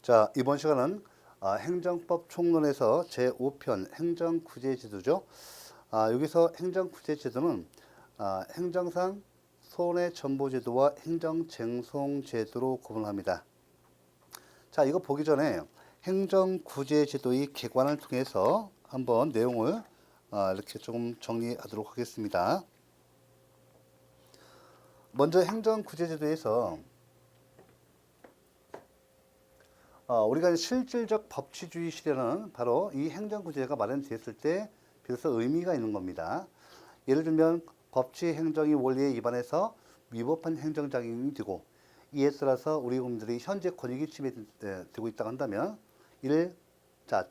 자, 이번 시간은 행정법 총론에서 제5편 행정구제제도죠. 여기서 행정구제제도는 행정상 손해전보제도와 행정쟁송제도로 구분합니다. 자, 이거 보기 전에 행정구제제도의 개관을 통해서 한번 내용을 이렇게 조금 정리하도록 하겠습니다. 먼저 행정구제제도에서 우리가 실질적 법치주의 시대는 바로 이 행정구제가 마련되었을 때 비로소 의미가 있는 겁니다. 예를 들면 법치 행정의 원리에 위반해서 위법한 행정작용이 되고, 이에 따라서 우리 국민들이 현재 권익이 침해되고 있다고 한다면 이를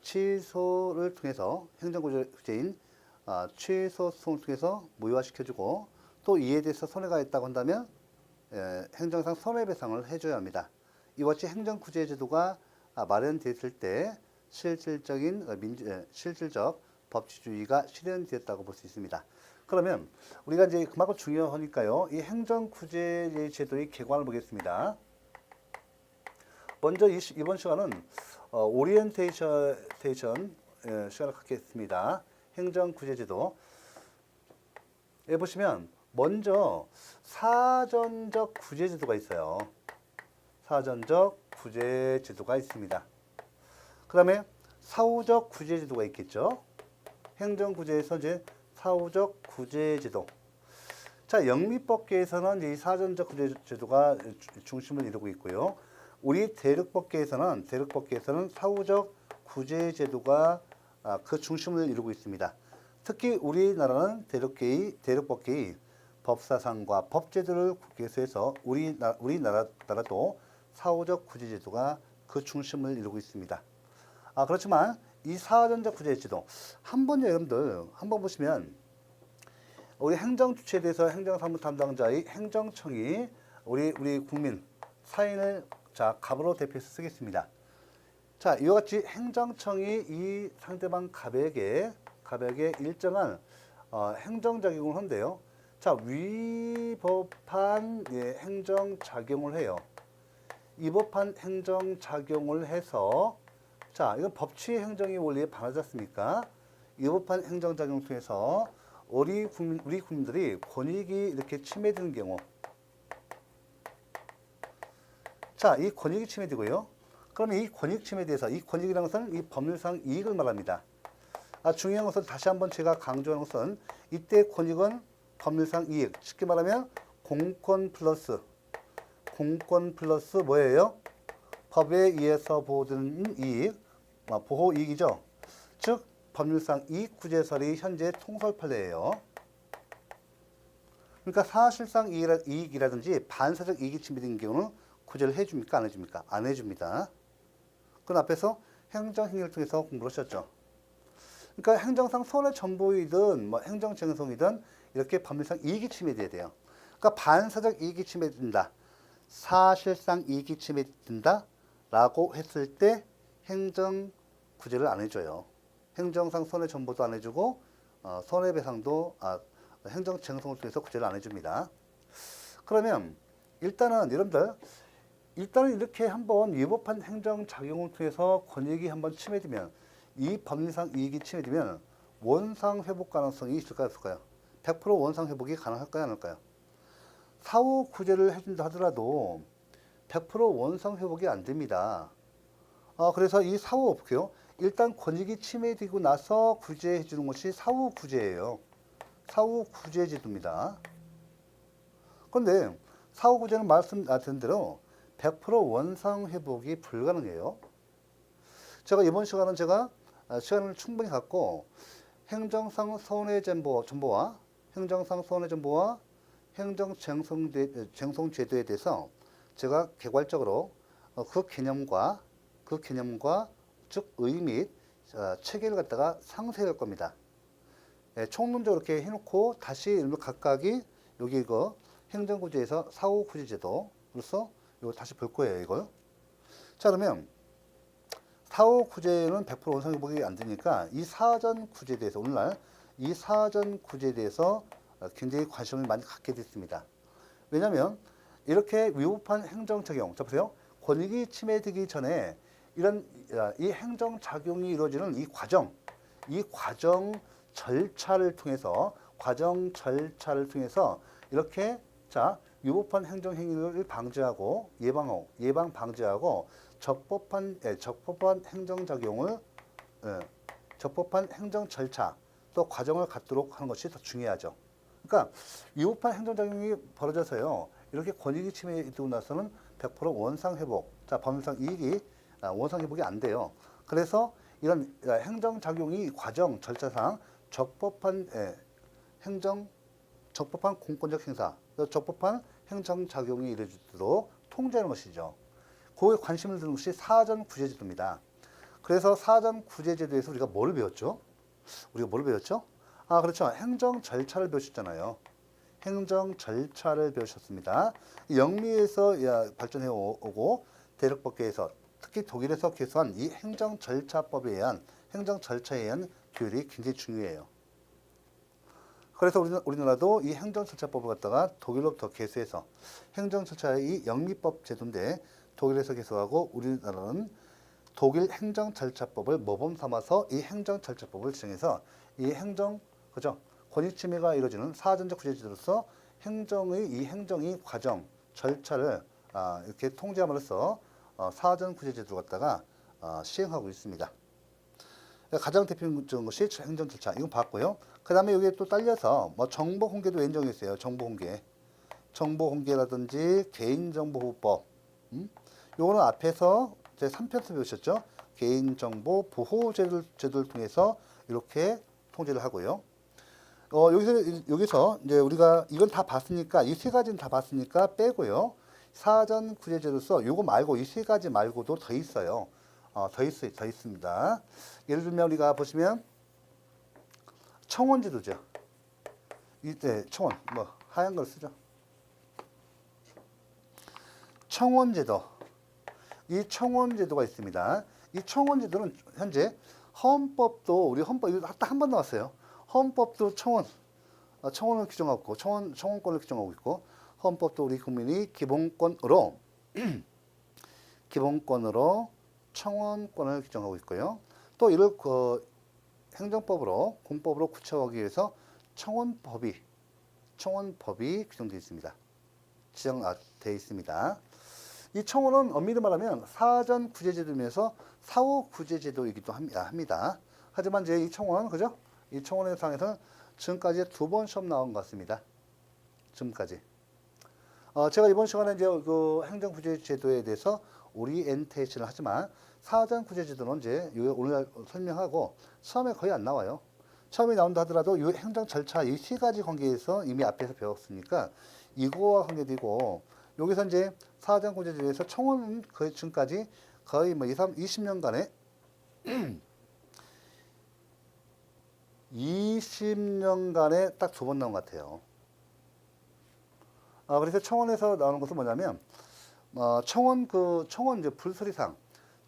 취소를 통해서 행정구제인 취소 소송을 통해서 무효화시켜주고, 또 이에 대해서 손해가 있다고 한다면 행정상 손해배상을 해줘야 합니다. 이와 같이 행정구제제도가 마련됐을 때 실질적 법치주의가 실현되었다고 볼 수 있습니다. 그러면 우리가 이제 그만큼 중요하니까요, 이 행정구제제도의 개관을 보겠습니다. 먼저 이번 시간은 오리엔테이션 시간을 갖겠습니다. 행정구제제도. 여기 보시면 먼저 사전적 구제제도가 있어요. 사전적 구제제도가 있습니다. 그 다음에 사후적 구제제도가 있겠죠. 행정구제에서 이제 사후적 구제제도. 자, 영미법계에서는 이 사전적 구제제도가 중심을 이루고 있고요. 우리 대륙법계에서는 사후적 구제제도가 그 중심을 이루고 있습니다. 특히 우리나라는 대륙법계의 법사상과 법제도를 개수해서 우리나라도 사후적 구제제도가 그 중심을 이루고 있습니다. 그렇지만 이 사전적 구제제도 여러분들 한번 보시면 우리 행정주체에 대해서 행정사무 담당자의 행정청이 우리 국민 사인을 갑으로 대표해서 쓰겠습니다. 자, 이와 같이 행정청이 이 상대방 갑에게 일정한 행정작용을 한대요. 자, 위법한 행정작용을 해요. 위법한 행정작용을 해서, 자, 이건 법치 행정의 원리에 반하지 않습니까? 위법한 행정작용을 통해서 우리 국민들이 권익이 이렇게 침해되는 경우, 자, 이 권익이 침해되고요. 그러면 이 권익 침해에 대해서, 이 권익이라는 것은 이 법률상 이익을 말합니다. 중요한 것은 다시 한번 제가 강조하는 것은 이때 권익은 법률상 이익, 쉽게 말하면 공권 플러스 뭐예요? 법에 의해서 보호되는 이익, 보호 이익이죠. 즉 법률상 이익 구제설이 현재 통설 판례예요. 그러니까 사실상 이익이라든지 반사적 이익이 침해된 경우는 구제를 해줍니까? 안 해줍니까? 안 해줍니다. 그 앞에서 행정행위를 통해서 공부를 하셨죠. 그러니까 행정상 손해전보이든 행정쟁송이든 이렇게 법률상 이익이 침해돼야 돼요. 그러니까 반사적 이익이 침해된다, 사실상 이익이 침해된다 라고 했을 때 행정구제를 안 해줘요. 행정상 손해전보도 안 해주고 손해배상도 행정쟁송을 통해서 구제를 안 해줍니다. 그러면 일단은 여러분들 이렇게 한번 위법한 행정작용을 통해서 권익이 한번 침해되면, 이 법률상 이익이 침해되면 원상회복 가능성이 있을까요, 없을까요? 100% 원상회복이 가능할까요, 안 할까요? 사후 구제를 해준다 하더라도 100% 원상회복이 안 됩니다. 그래서 이 사후 볼게요. 일단 권익이 침해되고 나서 구제해 주는 것이 사후 구제예요. 사후 구제제도입니다. 그런데 사후 구제는 말씀드린 대로 100% 원상회복이 불가능해요. 제가 이번 시간은 시간을 충분히 갖고 행정상 손해전보와 행정쟁송제도에 대해서 제가 개괄적으로 그 개념과 즉 의의 및 체계를 갖다가 상세할 겁니다. 총론적으로 이렇게 해놓고 다시 각각이 여기 이거 행정구제에서 사후구제제도로서 이거 다시 볼 거예요, 이걸. 자, 그러면 사후구제는 100% 원상회복이 안 되니까 이 사전구제에 대해서 오늘날 이 사전구제에 대해서 굉장히 관심을 많이 갖게 됐습니다. 왜냐하면 이렇게 위법한 행정적용, 자 보세요. 권익이 침해되기 전에 이런 이 행정 작용이 이루어지는 이 과정 절차를 통해서 이렇게 자 위법한 행정 행위를 방지하고 예방 방지하고 적법한 행정 작용을 적법한 행정 절차 또 과정을 갖도록 하는 것이 더 중요하죠. 그러니까 위법한 행정 작용이 벌어져서요. 이렇게 권익이 침해되고 나서는 100% 원상 회복, 자 법률상 이익이 원상 회복이 안 돼요. 그래서 이런 행정 작용이 과정 절차상 적법한 적법한 공권력 행사, 적법한 행정 작용이 이루어지도록 통제하는 것이죠. 그에 관심을 두는 것이 사전 구제 제도입니다. 그래서 사전 구제 제도에서 우리가 뭘 배웠죠? 아, 그렇죠. 행정 절차를 배우셨잖아요. 행정 절차를 배우셨습니다. 영미에서 발전해 오고 대륙법계에서 특히 독일에서 개수한 이 행정 절차에 의한 규율이 굉장히 중요해요. 그래서 우리나라도 이 행정 절차법을 갖다가 독일로부터 개수해서 행정 절차의 이 영미법 제도인데 독일에서 개수하고 우리나라는 독일 행정 절차법을 모범 삼아서 이 행정 절차법을 지정해서 이 권익 침해가 이루어지는 사전적 구제 제도로서 행정의 과정 절차를 이렇게 통제함으로써 사전 구제 제도를 갖다가 시행하고 있습니다. 가장 대표적인 것이 행정 절차. 이건 봤고요. 그 다음에 여기에 또 딸려서 정보 공개도 인정했어요. 정보 공개라든지 개인정보보호법. 요거는 앞에서 제 3편에서 배우셨죠. 개인정보 보호 제도를 통해서 이렇게 통제를 하고요. 여기서 이제 우리가 이건 다 봤으니까 이 세 가지는 다 봤으니까 빼고요. 사전 구제 제도서 요거 말고 이 세 가지 말고도 더 있어요. 더 있습니다. 예를 들면 우리가 보시면 청원제도죠. 이때 청원 하얀 걸 쓰죠. 청원제도. 이 청원제도가 있습니다. 이 청원제도는 현재 헌법도 우리 헌법 이거 딱 한 번 나왔어요. 헌법도 청원을 규정하고 있고 청원권을 규정하고 있고 헌법도 우리 국민이 기본권으로 청원권을 규정하고 있고요. 또 이를 행정법으로 공법으로 구체화하기 위해서 청원법이 규정되어 있습니다. 되어 있습니다. 이 청원은 엄밀히 말하면 사전 구제제도면서 사후 구제제도이기도 합니다. 하지만 이제 이 청원, 그죠? 이 청원의 상에서는 지금까지 2번 시험 나온 것 같습니다. 지금까지. 제가 이번 시간에 이제 그 행정구제제도에 대해서 오리엔테이션을 하지만 사전 구제제도는 이제 오늘 설명하고 처음에 거의 안 나와요. 처음에 나온다 하더라도 이 행정 절차 이 세 가지 관계에서 이미 앞에서 배웠으니까 이거와 관계되고 여기서 이제 사전 구제제도에서 청원은 거의 지금까지 거의 20년간에 20년간에 딱 2번 나온 것 같아요. 그래서 청원에서 나오는 것은 뭐냐면 청원 이제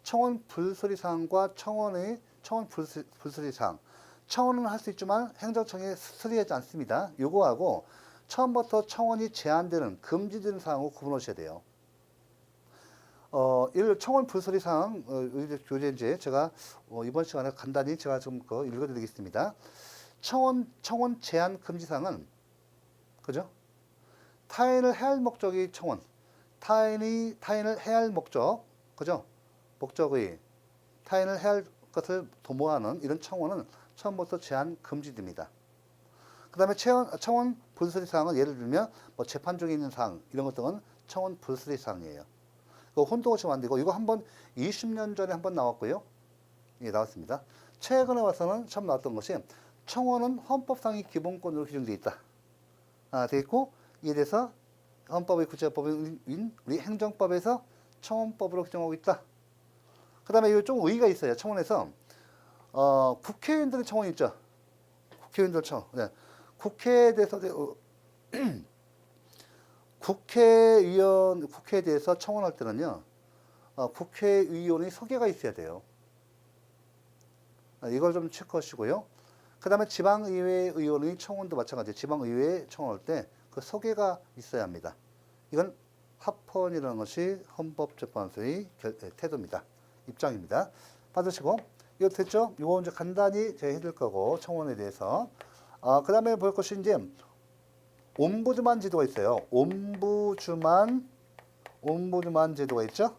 청원 불수리사항과 청원 불수리사항. 청원은 할 수 있지만 행정청에 수리하지 않습니다. 요거하고 처음부터 청원이 제한되는 금지되는 사항으로 구분하셔야 돼요. 예를 청원 불수리 사항 교재인지 제가 이번 시간에 간단히 제가 좀 읽어드리겠습니다. 청원 제한 금지 사항은 그죠? 타인을 해할 목적이 청원. 타인을 해할 목적, 그죠? 목적의 타인을 해할 것을 도모하는 이런 청원은 처음부터 제한 금지됩니다. 그 다음에 청원 불수리 사항은 예를 들면 재판 중에 있는 사항 이런 것들은 청원 불수리 사항이에요. 혼동하시면 안 되고 이거 한번 20년 전에 한번 나왔고요. 예, 나왔습니다. 최근에 와서는 처음 나왔던 것이 청원은 헌법상의 기본권으로 규정되어 있다. 되어 있고 이에 대해서 헌법의 구체법인 우리 행정법에서 청원법으로 규정하고 있다. 그 다음에 이거 좀 의의가 있어요. 청원에서 국회의원들의 청원 있죠. 국회의원들 청원. 네. 국회에 대해서 국회에 대해서 청원할 때는요, 국회의원의 소개가 있어야 돼요. 이걸 좀 체크하시고요. 그 다음에 지방의회 의원의 청원도 마찬가지예요. 지방의회에 청원할 때 그 소개가 있어야 합니다. 이건 합헌이라는 것이 헌법재판소의 태도입니다. 입장입니다. 받으시고 이거 됐죠? 이거 이제 간단히 제가 해줄 거고 청원에 대해서 그 다음에 볼 것이 이제 옴부드만 제도가 있어요. 옴부드만 제도가 있죠?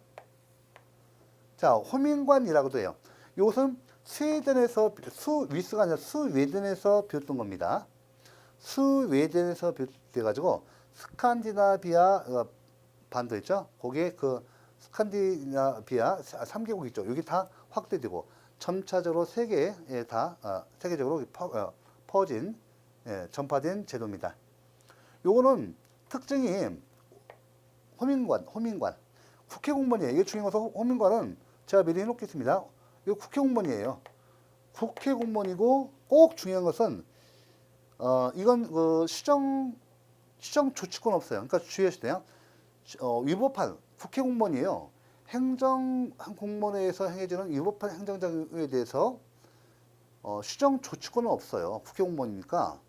자, 호민관이라고도 해요. 이것은 스웨덴에서 스위스가 아니라 스웨덴에서 비롯된 겁니다. 스웨덴에서 비롯돼가지고 스칸디나비아 반도 있죠? 거기에 그 스칸디나비아 3개국 있죠. 여기 다 확대되고 점차적으로 세계에 다 세계적으로 퍼진 전파된 제도입니다. 요거는 특징이 호민관 국회 공무원이에요. 이게 중요한 것은 호민관은 제가 미리 해놓겠습니다. 이거 국회 공무원이에요. 국회 공무원이고 꼭 중요한 것은 이건 그 시정 조치권 없어요. 그러니까 주의하셔야 돼요. 위법한 국회 공무원이에요. 행정 공무원에서 행해지는 위법한 행정작용에 대해서 시정 조치권은 없어요. 국회 공무원이니까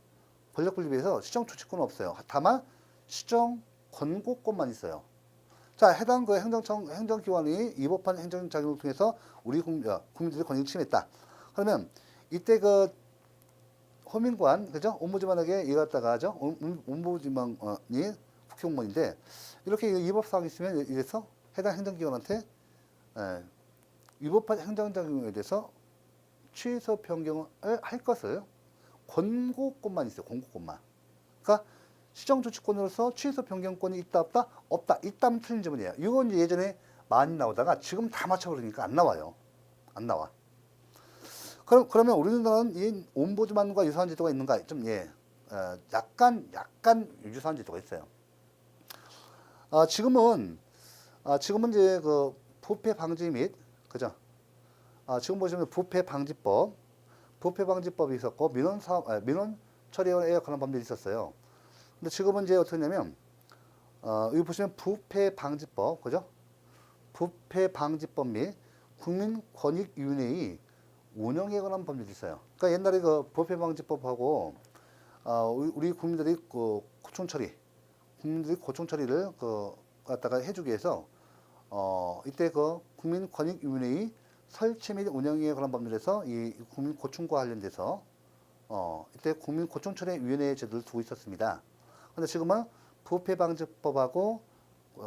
권력 분립에서 시정 조치권은 없어요. 다만 시정 권고권만 있어요. 자, 해당 그 행정기관이 위법한 행정작용을 통해서 우리 국민들의 권익을 침해했다. 그러면 이때 그 호민관, 그죠? 옴부즈만에게 이거 갖다가 하죠? 옴부즈만이 국회 공무원인데 이렇게 위법 사항이 있으면 이래서 해당 행정기관한테 위법한 행정작용에 대해서 취소 변경을 할 것을 권고권만 있어요. 권고권만. 그러니까 시정조치권으로서 취소 변경권이 있다 없다? 없다. 있다면 틀린 지문이에요. 이건 예전에 많이 나오다가 지금 다 맞춰버리니까 안 나와요. 안 나와. 그러면 우리나라는 이 옴부즈만과 유사한 제도가 있는가? 좀 약간 유사한 제도가 있어요. 지금은 이제 그 부패 방지 및 그죠? 지금 보시면 부패 방지법이 있었고 민원 처리에 관한 법률이 있었어요. 근데 지금은 이제 어떻게 하냐면 여기 보시면 부패 방지법 그죠? 부패 방지법 및 국민권익위원회의 운영에 관한 법률이 있어요. 그러니까 옛날에 그 부패 방지법하고 우리 국민들이 그 고충 처리를 갖다가 해주기 위해서 이때 그 국민권익위원회의 설치 및 운영에 관한 법률에서 이 국민고충과 관련돼서 이때 국민고충처리위원회 제도를 두고 있었습니다. 그런데 지금은 부패방지법하고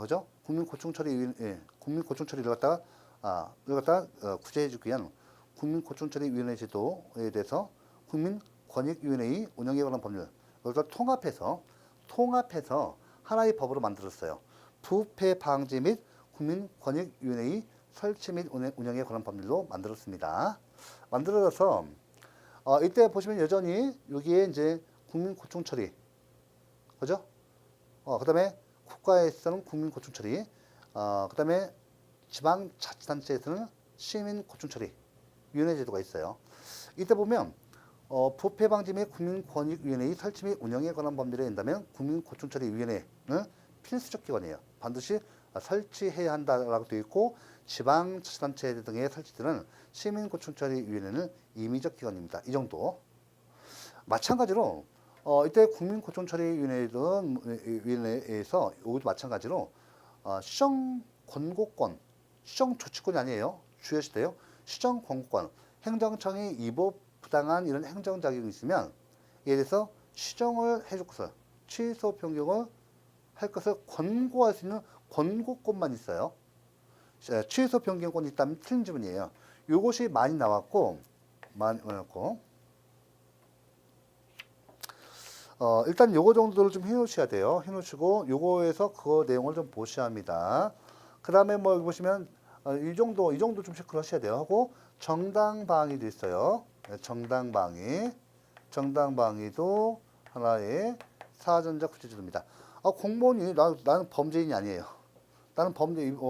그죠? 국민고충처리를 갖다가 구제해주기 위한 국민고충처리위원회 제도에 대해서 국민권익위원회의 운영에 관한 법률 이걸 통합해서 하나의 법으로 만들었어요. 부패방지 및 국민권익위원회의 설치 및 운영에 관한 법률로 만들었습니다. 만들어서 이때 보시면 여전히 여기에 이제 국민고충처리, 그죠? 그다음에 국가에서는 국민고충처리, 그다음에 지방자치단체에서는 시민고충처리위원회 제도가 있어요. 이때 보면 부패방지 및 국민권익위원회의 설치 및 운영에 관한 법률에 된다면 국민고충처리위원회는 필수적 기관이에요. 반드시 설치해야 한다라고 되어 있고 지방자치단체 등에 설치되는 시민고충처리위원회는 임의적 기관입니다. 이 정도. 마찬가지로 이때 국민고충처리위원회에서 이것도 마찬가지로 시정 권고권, 시정 조치권이 아니에요. 주의하셔야 돼요. 시정 권고권, 행정청이 위법 부당한 이런 행정작용이 있으면 이에 대해서 시정을 해줄 것을 취소 변경을 할 것을 권고할 수 있는 권고권만 있어요. 취소 변경권이 있다면 틀린 지문이에요. 이것이 많이 나왔고 일단 요거 정도를 좀 해놓으셔야 돼요. 해놓으시고 요거에서 그 내용을 좀 보셔야 합니다. 그 다음에 뭐 여기 보시면 이 정도 좀 체크를 하셔야 돼요. 하고 정당방위도 있어요. 정당방위도 하나의 사전적 구체제도입니다. 공무원이 나는 범죄인이 아니에요. 나는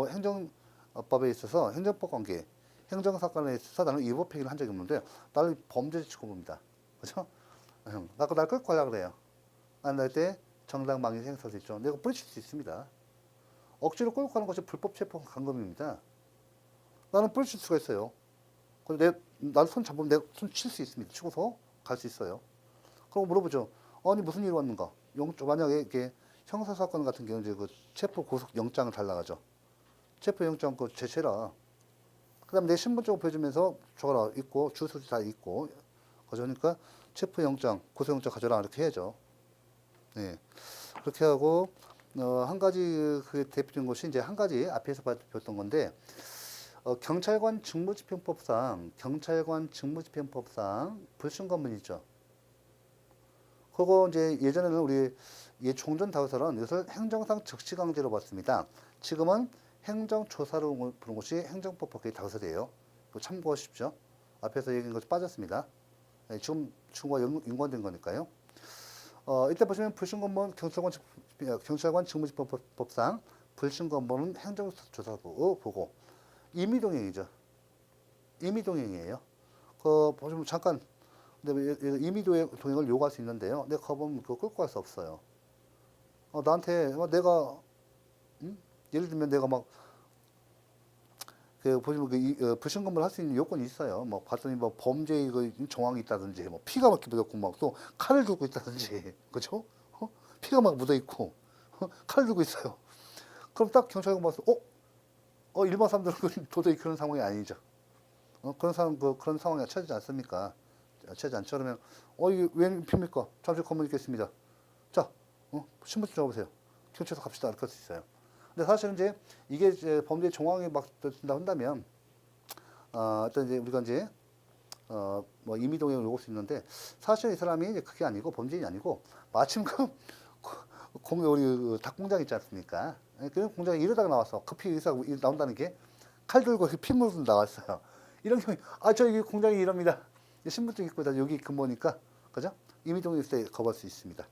행정법에 있어서 행정법 관계, 행정사건에 있어서 나는 위법행위를 한 적이 없는데 나는 범죄 취급입니다. 그렇죠? 날 끌고 가려고 그래요. 날 때 정당방위 행사할 수 있죠. 내가 뿌리칠 수 있습니다. 억지로 끌고 가는 것이 불법 체포 강금입니다. 나는 뿌리칠 수가 있어요. 근데 나도 손 잡으면 내가 손 칠 수 있습니다. 치고서 갈 수 있어요. 그럼 물어보죠. 아니 무슨 일이 왔는가? 만약에 이렇게 형사사건 같은 경우 이제 그 체포 구속 영장을 달라가죠. 체포 영장 그 제시해라. 그다음에 내 신분증을 보여주면서 줘라 있고 주소지 다 있고 그러니까 체포영장, 고소영장 가져라 이렇게 해야죠. 네. 그렇게 하고 한 가지 그 대표적인 것이 이제 한 가지 앞에서 배웠던 건데 경찰관 직무집행법상 불신검문이죠. 그거 이제 예전에는 우리 종전 다우설은 이것을 행정상 적시강제로 봤습니다. 지금은 행정조사로 부른 것이 행정법 법규의 다우설이에요. 참고하십시오. 앞에서 얘기한 것이 빠졌습니다. 네, 지금 친구가 연관된 거니까요. 이때 보시면 불신검문 경찰관 직무집행법상 불신검문은 행정조사로 보고 임의동행이죠. 임의동행이에요. 그 보시면 잠깐 임의동행을 요구할 수 있는데요. 내가 가보면 그거 끌고 갈 수 없어요. 나한테 내가 예를 들면 내가 막 보시면 불신검문을 할 수 있는 요건이 있어요. 뭐 봤더니 뭐 범죄의 정황이 있다든지, 뭐 피가 막 묻어있고 막 또 칼을 들고 있다든지, 그렇죠? 피가 막 묻어 있고 칼을 들고 있어요. 그럼 딱 경찰관 봐서 일반 사람들은 도저히 그런 상황이 아니죠. 그런 상황이 처하지 않습니까? 처하지 않죠. 그러면 이게 왜 피입니까? 잠시 검문 있겠습니다. 자, 신분증 적어보세요. 경찰서 갑시다. 이렇게 할 수 있어요. 근데 사실은 이제 이게 이제 범죄 정황이 막 된다 한다면 어떤 이제 우리가 이제 뭐 임의동행을 요구할 수 있는데 사실 이 사람이 이제 그게 아니고 범죄인이 아니고 마침 우리 닭 공장 있지 않습니까? 그 공장에 이러다가 나와서 커피 의사가 나온다는 게 칼 들고 피 물고 나왔어요. 이런 경우에 저 여기 공장이 이럽니다. 신분증 있고 다 여기 근무니까 그죠? 임의동행 때 거부할 수 있습니다.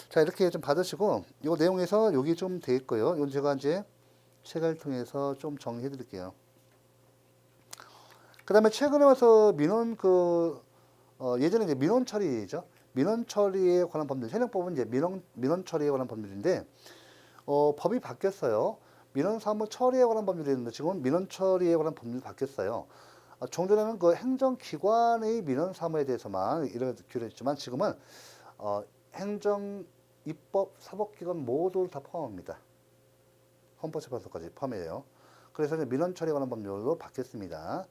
자, 이렇게 좀 받으시고, 이 내용에서 여기 좀 돼 있고요. 이건 제가 이제 책을 통해서 좀 정리해 드릴게요. 그 다음에 최근에 와서 민원 예전에 이제 민원 처리죠. 민원 처리에 관한 법률, 현행법은 이제 민원 처리에 관한 법률인데, 법이 바뀌었어요. 민원 사무 처리에 관한 법률이었는데, 지금은 민원 처리에 관한 법률이 바뀌었어요. 종전에는 그 행정기관의 민원 사무에 대해서만 이렇게 규정했지만, 지금은, 행정, 입법, 사법기관 모두 다 포함합니다. 헌법재판소까지 포함해요. 그래서 이제 민원 처리에 관한 법률로 바뀌었습니다.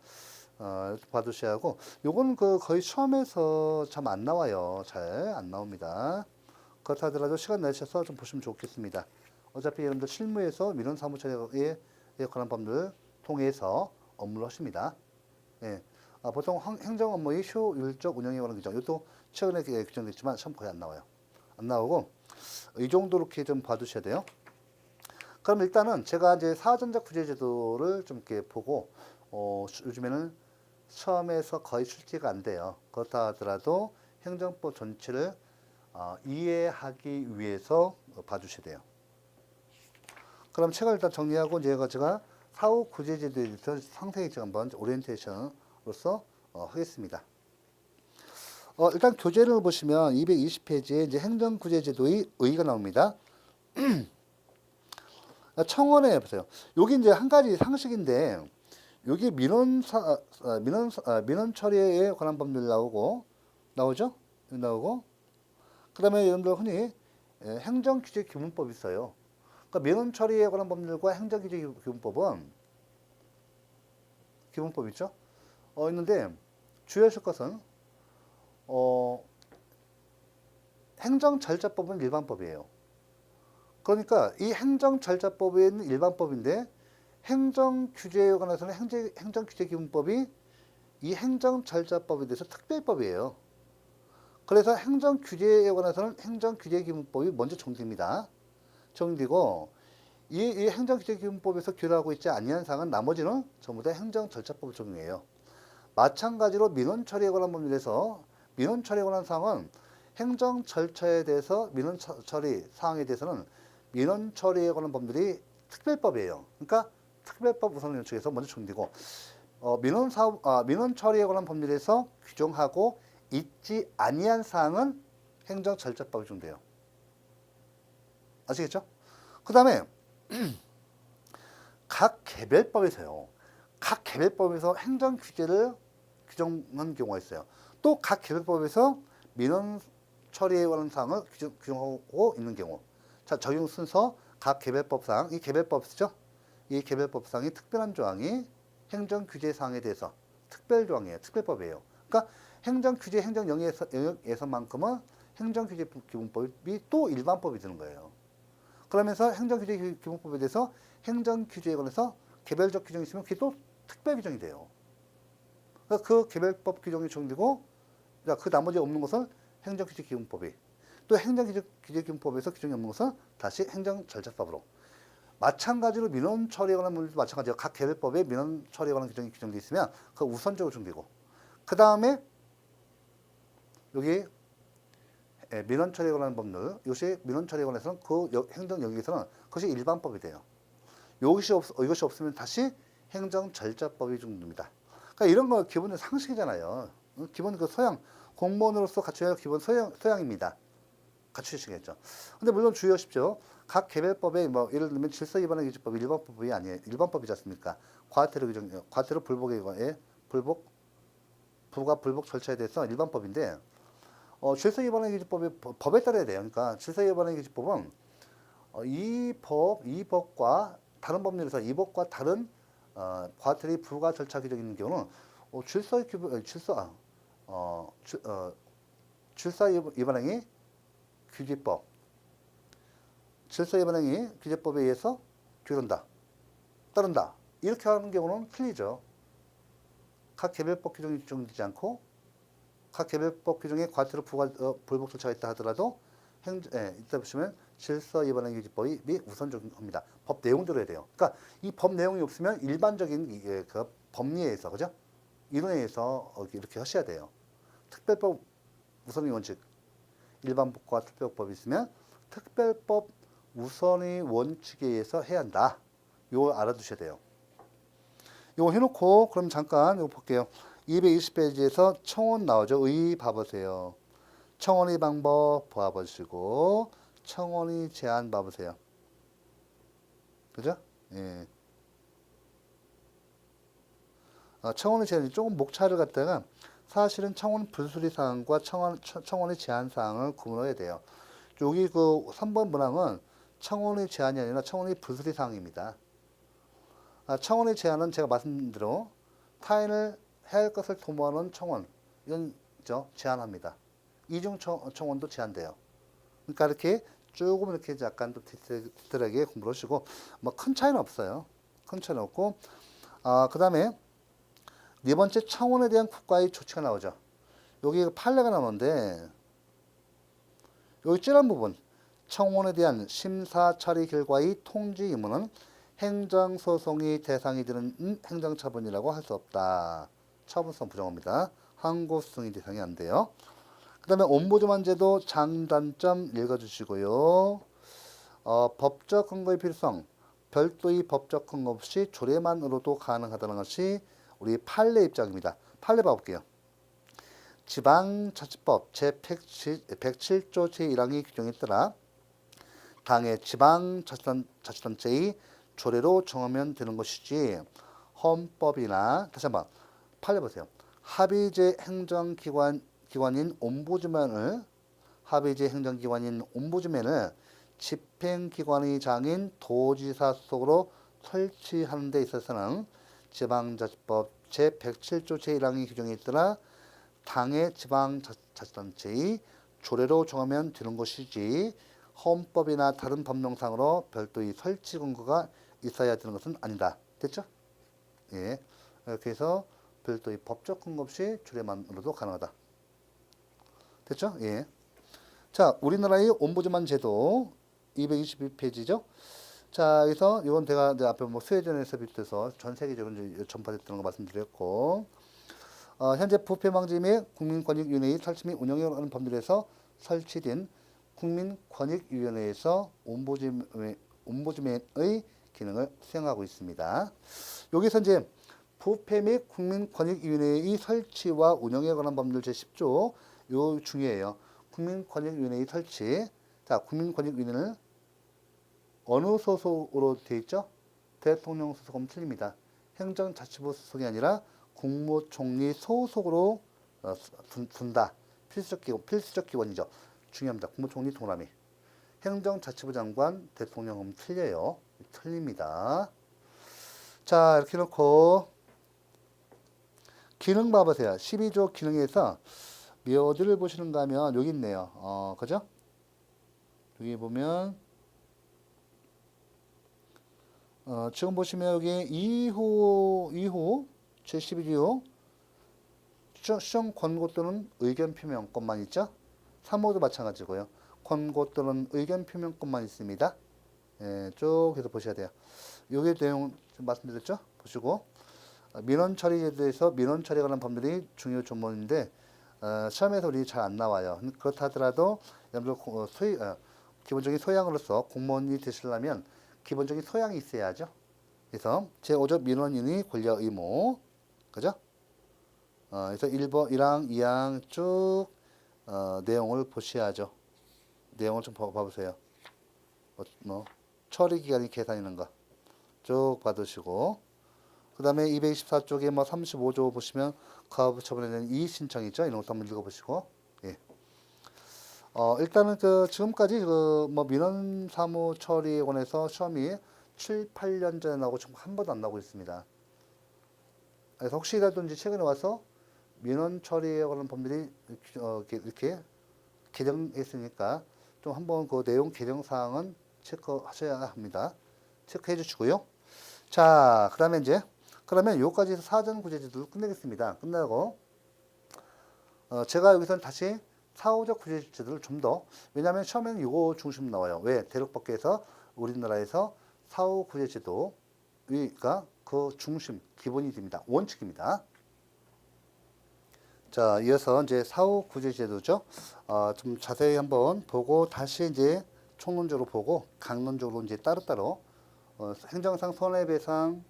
봐두셔야 하고, 요건 거의 시험에서 참 안 나와요. 잘 안 나옵니다. 그렇다 하더라도 시간 내셔서 좀 보시면 좋겠습니다. 어차피 여러분들 실무에서 민원 사무 처리에 관한 법률 통해서 업무를 하십니다. 예. 보통 행정 업무의 효율적 운영에 관한 규정, 이것도 최근에 규정됐지만 시험 거의 안 나와요. 안 나오고 이 정도로 이렇게 좀 봐두셔야 돼요. 그럼 일단은 제가 이제 사전자 구제제도를 좀 이렇게 보고 요즘에는 시험에서 거의 출제가 안 돼요. 그렇다 하더라도 행정법 전체를 이해하기 위해서 봐주셔야 돼요. 그럼 책을 일단 정리하고 제가 사후 구제제도에 대해서 상세히 한번 오리엔테이션으로서 하겠습니다. 일단 교재를 보시면 220페이지에 이제 행정구제제도의 의의가 나옵니다. 청원에 보세요. 여기 이제 한 가지 상식인데, 여기 민원 처리에 관한 법률 나오죠? 나오고, 그 다음에 여러분들 흔히 행정규제기본법이 있어요. 그러니까 민원 처리에 관한 법률과 행정규제기본법은 기본법 있죠? 있는데 주의하실 것은 행정절차법은 일반법이에요. 그러니까 이 행정절차법에 있는 일반법인데 행정규제에 관해서는 행정규제기본법이 이 행정절차법에 대해서 특별법이에요. 그래서 행정규제에 관해서는 행정규제기본법이 먼저 정립됩니다. 정립되고 이 행정규제기본법에서 규율하고 있지 아니한 사항은 나머지는 전부 다 행정절차법을 적용해요. 마찬가지로 민원처리에 관한 법률에서 민원처리에 관한 사항은 행정절차에 대해서 민원처리 사항에 대해서는 민원처리에 관한 법률이 특별법이에요. 그러니까 특별법 우선원칙에서 먼저 정립되고 민원처리에 관한 법률에서 규정하고 있지 아니한 사항은 행정절차법이 적용돼요. 아시겠죠? 그 다음에 각 개별법에서요. 각 개별법에서 행정규제를 규정한 경우가 있어요. 또 각 개별법에서 민원 처리에 관한 사항을 규정하고 있는 경우. 자, 적용 순서 각 개별법상 이 개별법이죠. 이 개별법상이 특별한 조항이 행정규제사항에 대해서 특별조항이에요. 특별법이에요. 그러니까 행정규제 행정 영역에서만큼은 행정규제기본법이 또 일반법이 되는 거예요. 그러면서 행정규제기본법에 대해서 행정규제에 관해서 개별적 규정이 있으면 그게 또 특별규정이 돼요. 그러니까 그 개별법 규정이 적용되고 그 나머지 없는 것은 행정규제기본법이 또 행정규제기본법에서 규정이 없는 것은 다시 행정절차법으로 마찬가지로 민원 처리에 관한 문제도 마찬가지예요. 각 개별법에 민원 처리에 관한 규정이 규정되어 있으면 그 우선적으로 적용되고 그 다음에 여기 민원 처리에 관한 법률 이것이 민원 처리에 관해서는 그 행정 영역에서는 그것이 일반법이 돼요. 이것이 없으면 다시 행정절차법이 적용됩니다. 그러니까 이런 거 기본 상식이잖아요. 기본 그 소양 공무원으로서 갖춰야 할 기본 소양입니다. 갖추시겠죠. 근데 물론 주의하십시오. 각 개별법에 뭐 예를 들면 질서위반의 규제법이 일반법이 아니에요. 일반법이지 않습니까? 과태료 규정, 과태료 불복에 관해 부가 불복 절차에 대해서 일반법인데 질서위반의 규제법이 법에 따라야 돼요. 그러니까 질서위반의 규제법은 이 법과 다른 법률에서 이 법과 다른 과태료 부과 절차 규정이 있는 경우는 질서위반행위 규제법, 질서위반행위 규제법에 의해서 따른다. 이렇게 하는 경우는 틀리죠. 각 개별법 규정이 적용되지 않고 각 개별법 규정에 과태료 불복 절차가 있다 하더라도 이따 보시면 질서위반행위 규제법이 우선 적용합니다. 법 내용대로 해야 돼요. 그러니까 이 법 내용이 없으면 일반적인 그 법리에서 그죠? 이론에 의해서 이렇게 하셔야 돼요. 특별법 우선의 원칙 일반법과 특별법이 있으면 특별법 우선의 원칙에 의해서 해야 한다. 요거 알아두셔야 돼요. 요거 해놓고 그럼 잠깐 요거 볼게요. 220페이지에서 청원 나오죠. 의 봐보세요. 청원의 방법 봐보시고 청원의 제한 봐보세요. 그죠? 예. 청원의 제한이 조금 목차를 갖다가 사실은 청원 불수리 사항과 청원의 제한 사항을 구분해야 돼요. 여기 그 3번 문항은 청원의 제한이 아니라 청원의 불수리 사항입니다. 청원의 제한은 제가 말씀드린 타인을 해할 것을 도모하는 청원 이건 제한합니다. 이중 청원도 제한돼요. 그러니까 이렇게 조금 이렇게 약간 또 디테일하게 공부를 하시고 뭐 큰 차이는 없어요. 큰 차이는 없고 그 다음에 네 번째 청원에 대한 국가의 조치가 나오죠. 여기 판례가 나오는데 여기 찔한 부분 청원에 대한 심사 처리 결과의 통지 의무는 행정소송의 대상이 되는 행정처분이라고 할 수 없다. 처분성 부정합니다. 항고수송의 대상이 안 돼요. 그 다음에 옴부드만 제도 장단점 읽어주시고요. 법적 근거의 필요성 별도의 법적 근거 없이 조례만으로도 가능하다는 것이 우리 판례 입장입니다. 판례 봐볼게요. 지방자치법 제107조 제1항의 규정에 따라 당의 지방자치단체의 조례로 정하면 되는 것이지 헌법이나 다시 한번 판례 보세요. 합의제 행정기관인 옴부즈맨을 집행기관의 장인 도지사 속으로 설치하는 데 있어서는 지방자치법 제107조 제1항의 규정에 따라 당의 지방자치단체의 조례로 정하면 되는 것이지 헌법이나 다른 법령상으로 별도의 설치 근거가 있어야 되는 것은 아니다. 됐죠? 예. 이렇게 해서 별도의 법적 근거 없이 조례만으로도 가능하다. 됐죠? 예. 자, 우리나라의 옴부즈만 제도 222페이지죠? 자, 그래서 이건 제가 앞에 뭐 스웨덴에서 비롯해서 전 세계적으로 전파됐다는 거 말씀드렸고, 현재 부패방지 및 국민권익위원회의 설치 및 운영을 하는 법률에서 설치된 국민권익위원회에서 옴부즈맨의 기능을 수행하고 있습니다. 여기서 이제 부패 및 국민권익위원회의 설치와 운영에 관한 법률 제10조 요 중요해요. 국민권익위원회의 설치. 자, 국민권익위원회는 어느 소속으로 되어 있죠? 대통령 소속은 틀립니다. 행정자치부 소속이 아니라 국무총리 소속으로 둔다. 필수적 기관이죠. 중요합니다. 국무총리 동남이. 행정자치부 장관, 대통령은 틀려요. 틀립니다. 자, 이렇게 놓고 기능 봐보세요. 12조 기능에서 어디를 보시는가 하면 여기 있네요. 그죠? 여기 보면 지금 보시면 여기 2호 제12조 수정 권고 또는 의견 표명권만 있죠? 3호도 마찬가지고요. 권고 또는 의견 표명권만 있습니다. 예, 쭉 해서 보셔야 돼요. 요게 내용 좀 말씀드렸죠? 보시고 민원 처리 제도에서 민원 처리에 관한 법률이 중요 조문인데 시험에서 우리 잘 안 나와요. 그렇다 하더라도 여러분들 기본적인 소양으로서 공무원이 되시려면 기본적인 소양이 있어야죠. 그래서 제5조 민원인의 권리와 의무, 그죠? 그래서 1번, 1항, 2항 쭉 내용을 보셔야죠. 내용을 좀 봐보세요. 처리 기간이 계산하는 거 쭉 받으시고, 그 다음에 224쪽에 35조 보시면 가부 처분에 대한 이의 신청이죠. 이런 것도 한번 읽어보시고, 예. 일단은 지금까지 민원 사무 처리에 관해서 시험이 7, 8년 전에 나오고 지금 한 번도 안 나오고 있습니다. 그래서 혹시라도 이제 최근에 와서 민원 처리에 관한 법률이 이렇게 개정했으니까 좀 한번 그 내용 개정 사항은 체크하셔야 합니다. 체크해 주시고요. 자, 그러면 요까지 해서 사전 구제제도를 끝내겠습니다. 끝나고 제가 여기서는 다시 사후적 구제제도를 좀 더, 왜냐하면 시험에는 이거 중심 나와요. 왜? 대륙법계에서 우리나라에서 사후 구제제도가 그 중심, 기본이 됩니다. 원칙입니다. 자, 이어서 이제 사후 구제제도죠. 좀 자세히 한번 보고 다시 이제 총론적으로 보고 강론적으로 이제 따로따로 행정상 손해배상,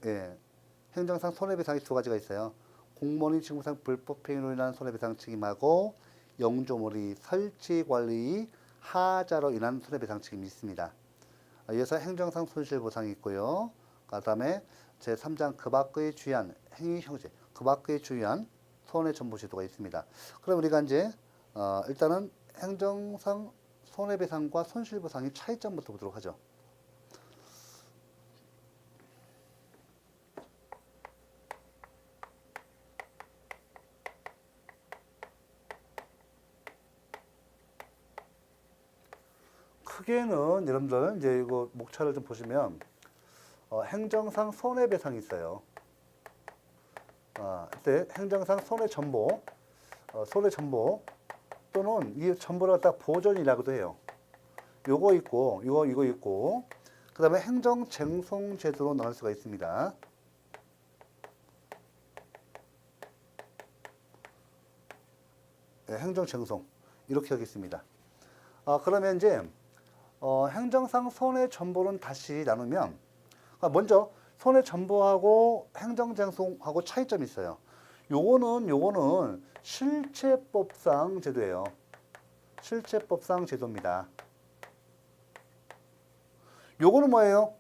예, 행정상 손해배상이 두 가지가 있어요. 공무원이 직무상 불법행위로 인한 손해배상 책임하고 영조물이 설치관리 하자로 인한 손해배상 책임이 있습니다. 이어서 행정상 손실보상이 있고요. 그 다음에 제3장 그 밖의 주의한 행위형제, 그 밖의 주의한 손해전보제도가 있습니다. 그럼 우리가 이제 일단은 행정상 손해배상과 손실보상의 차이점부터 보도록 하죠. 크게는 여러분들 이제 이거 목차를 좀 보시면 행정상 손해배상이 있어요. 이때 행정상 손해전보, 손해전보 또는 이 전보를 갖다 보전이라고도 해요. 요거 있고, 이거 있고, 그 다음에 행정쟁송제도로 나눌 수가 있습니다. 네, 행정쟁송 이렇게 하겠습니다. 그러면 이제 행정상 손해전보는 다시 나누면 먼저 손해전보하고 행정쟁송하고 차이점이 있어요. 요거는 실체법상 제도예요. 실체법상 제도입니다. 요거는 뭐예요?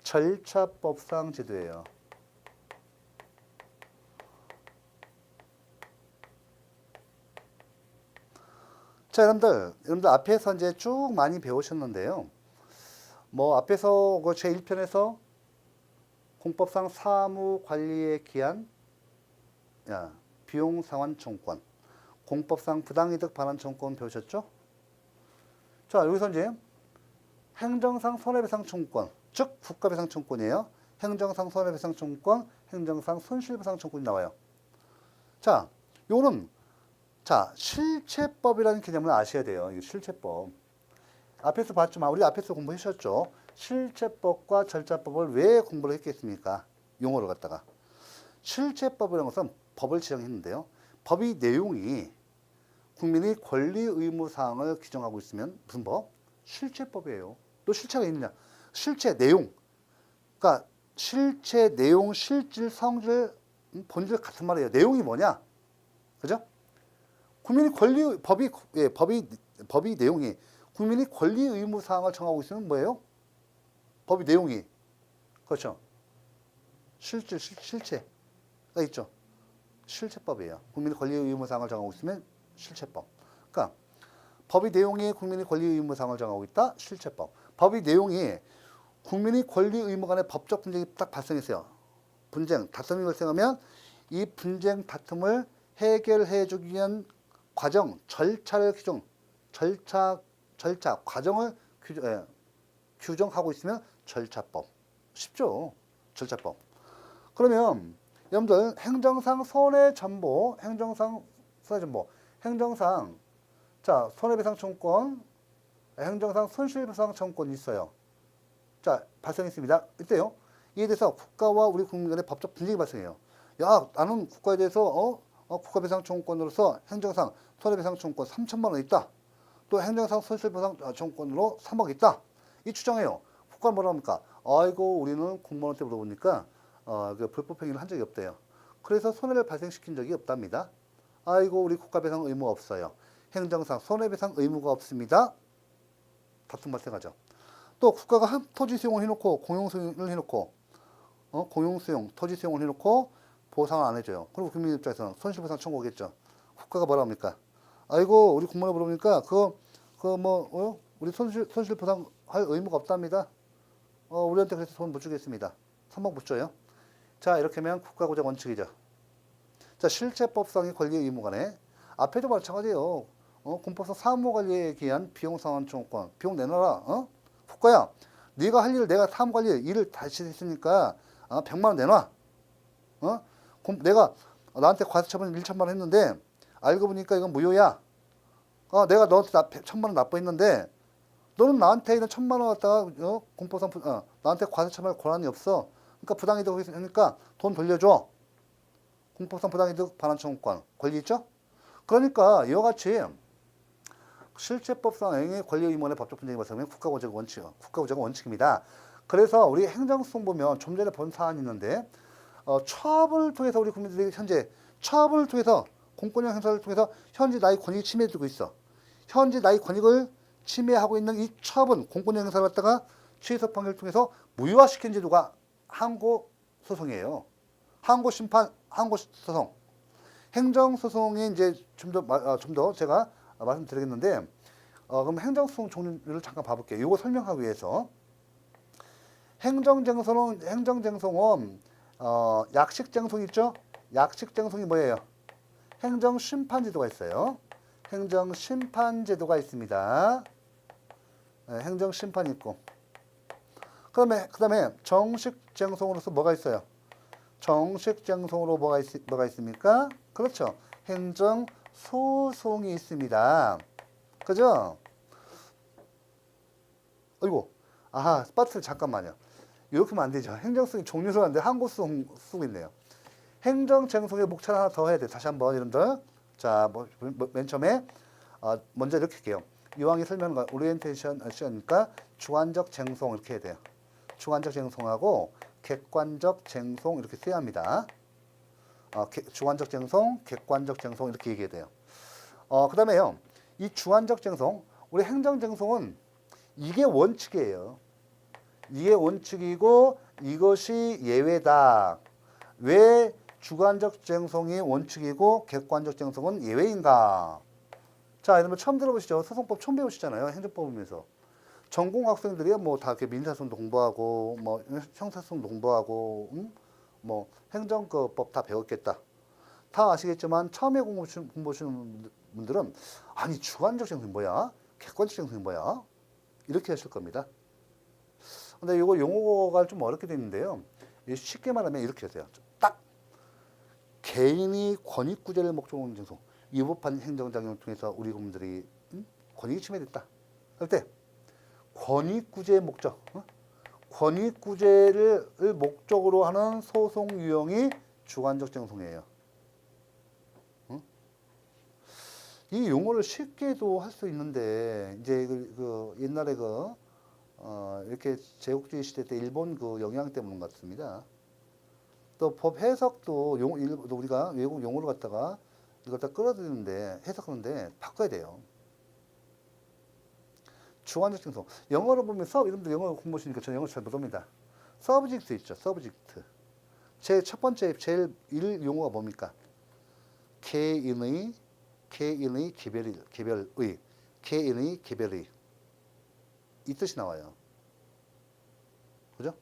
절차법상 제도예요. 자, 여러분들 앞에서 이제 쭉 많이 배우셨는데요. 앞에서 그 제1편에서 공법상 사무관리에 기한 비용상환청권, 공법상 부당이득 반환청권 배우셨죠? 자, 여기서 이제 행정상 손해배상청권, 즉 국가배상청권이에요. 행정상 손해배상청권, 행정상 손실배상청권이 나와요. 자, 요거는 실체법이라는 개념을 아셔야 돼요. 이 실체법. 앞에서 봤지만 우리 앞에서 공부하셨죠. 실체법과 절차법을 왜 공부를 했겠습니까? 용어를 갖다가. 실체법이라는 것은 법을 지정했는데요. 법의 내용이 국민의 권리 의무 사항을 규정하고 있으면 무슨 법? 실체법이에요. 또 실체가 있느냐? 실체 내용. 그러니까 실체 내용, 실질, 성질, 본질 같은 말이에요. 내용이 뭐냐? 그죠? 국민의 법의 내용이 국민의 권리 의무 사항을 정하고 있으면 뭐예요? 법의 내용이. 그렇죠. 실체가 있죠. 실체법이에요. 국민의 권리 의무 사항을 정하고 있으면 실체법. 그러니까 법의 내용이 국민의 권리 의무 사항을 정하고 있다. 실체법. 법의 내용이 국민의 권리 의무 간의 법적 분쟁이 딱 발생했어요. 분쟁, 다툼이 발생하면 이 분쟁, 다툼을 해결해 주기 위한 과정, 절차를 과정을 규정하고 있으면 절차법. 쉽죠? 절차법. 그러면 여러분들 행정상 손해전보, 자, 손해배상 청구권, 행정상 손실배상 청구권이 있어요. 자, 발생했습니다. 이때요. 이에 대해서 국가와 우리 국민 간의 법적 분쟁이 발생해요. 야, 나는 국가에 대해서 국가배상 청구권으로서 행정상 손해배상 청구권 3천만 원 있다. 또 행정상 손실배상 청구권으로 3억 있다. 이 주장해요. 국가는 뭐라 합니까? 아이고, 우리는 공무원한테 물어보니까 그 불법 행위를 한 적이 없대요. 그래서 손해를 발생시킨 적이 없답니다. 아이고, 우리 국가배상 의무 없어요. 행정상 손해배상 의무가 없습니다. 다툼 발생하죠. 또 국가가 토지 수용을 해놓고 공용수용을 해놓고 공용수용, 토지 수용을 해놓고 보상을 안 해줘요. 그리고 국민 입장에서는 손실보상 청구하겠죠. 국가가 뭐라 합니까? 아이고, 우리 공무원에 물어보니까 우리 손실보상 할 의무가 없답니다. 우리한테 그래서 돈 못 주겠습니다. 3억 못 줘요. 자, 이렇게 하면 국가고적 원칙이죠. 자, 실체법상의 권리 의무 간에 앞에도 마찬가지예요. 공법상 사무관리에 기한 비용상환 청구권, 비용 내놔라. 국가야, 네가 할 일을 내가 사무관리 일을 다시 했으니까 100만 원 내놔. 내가 나한테 과세처분 1천만 원 했는데 알고 보니까 이건 무효야. 내가 너한테 1,000만 원 납부했는데 너는 나한테 있는 1,000만 원 갖다가 공법상 나한테 과세처분할 권한이 없어. 그러니까 부당이득 했으니까 돈 돌려줘. 공법상 부당이득 반환 청구권 권리 있죠? 그러니까 이와 같이 실체법상의 권리 의무원의 법적 분쟁이 발생하면 국가고적 원칙입니다. 그래서 우리 행정소송 보면 좀 전에 본 사안이 있는데 처분을 통해서 우리 국민들이 현재 처분을 통해서 공권력 행사를 통해서 현재 나의 권익이 침해되고 있어. 현재 나의 권익을 침해하고 있는 이 처분, 공권력 행사를 갖다가 취소 판결을 통해서 무효화시킨 제도가 항고소송이에요. 항고소송. 행정소송이 이제 좀 더 제가 말씀드리겠는데, 그럼 행정소송 종류를 잠깐 봐볼게요. 이거 설명하기 위해서. 행정쟁송은 약식쟁송 있죠? 약식쟁송이 뭐예요? 행정심판제도가 있어요. 행정심판제도가 있습니다. 네, 행정심판이 있고. 그다음에 정식쟁송으로서 뭐가 있어요? 정식쟁송으로 뭐가 있습니까? 그렇죠. 행정소송이 있습니다. 그죠? 어이구, 스파트를 잠깐만요. 이렇게 하면 안 되죠. 행정소송이 종류로 하는데 항고소송 쓰고 있네요. 행정쟁송의 목차를 하나 더 해야 돼요. 다시 한번 여러분들. 자, 맨 처음에 먼저 이렇게 할게요. 이왕이 설명과 오리엔테이션 시간이니까 주관적 쟁송 이렇게 해야 돼요. 주관적 쟁송하고 객관적 쟁송 이렇게 써야 합니다. 주관적 쟁송, 객관적 쟁송 이렇게 얘기해야 돼요. 그 다음에요. 이 주관적 쟁송, 우리 행정쟁송은 이게 원칙이에요. 이게 원칙이고 이것이 예외다. 왜 주관적 쟁송이 원칙이고 객관적 쟁송은 예외인가? 자, 여러분 처음 들어보시죠? 소송법 처음 배우시잖아요. 행정법 보면서. 전공 학생들이 뭐 다 이렇게 민사소송도 공부하고 뭐 형사소송도 공부하고 뭐 행정법 다 배웠겠다. 다 아시겠지만 처음에 공부하시는 분들은 아니 주관적 쟁송이 뭐야? 객관적 쟁송이 뭐야? 이렇게 하실 겁니다. 근데 이거 용어가 좀 어렵게 되어 있는데요. 쉽게 말하면 이렇게 하세요. 딱 개인이 권익구제를 목적으로 하는 쟁송. 위법한 행정작용을 통해서 우리 국민들이 권익이 침해됐다. 할 때 권익구제의 목적, 권익구제를 목적으로 하는 소송 유형이 주관적 쟁송이에요. 이 용어를 쉽게도 할 수 있는데 이제 옛날에 이렇게 제국주의 시대 때 일본 영향 때문 같습니다. 또 법 해석도 우리가 외국 용어를 갖다가 이걸 다 끌어들이는데 해석하는데 바꿔야 돼요. 주관적 쟁송. 영어로 보면 여러분들 영어 공부하시니까 저는 영어 잘 못합니다. 서브젝트 있죠. 서브젝트. 제 첫 번째 제일 1 용어가 뭡니까? 개인의 개별의 개인의 개별의 이 뜻이 나와요. 그죠?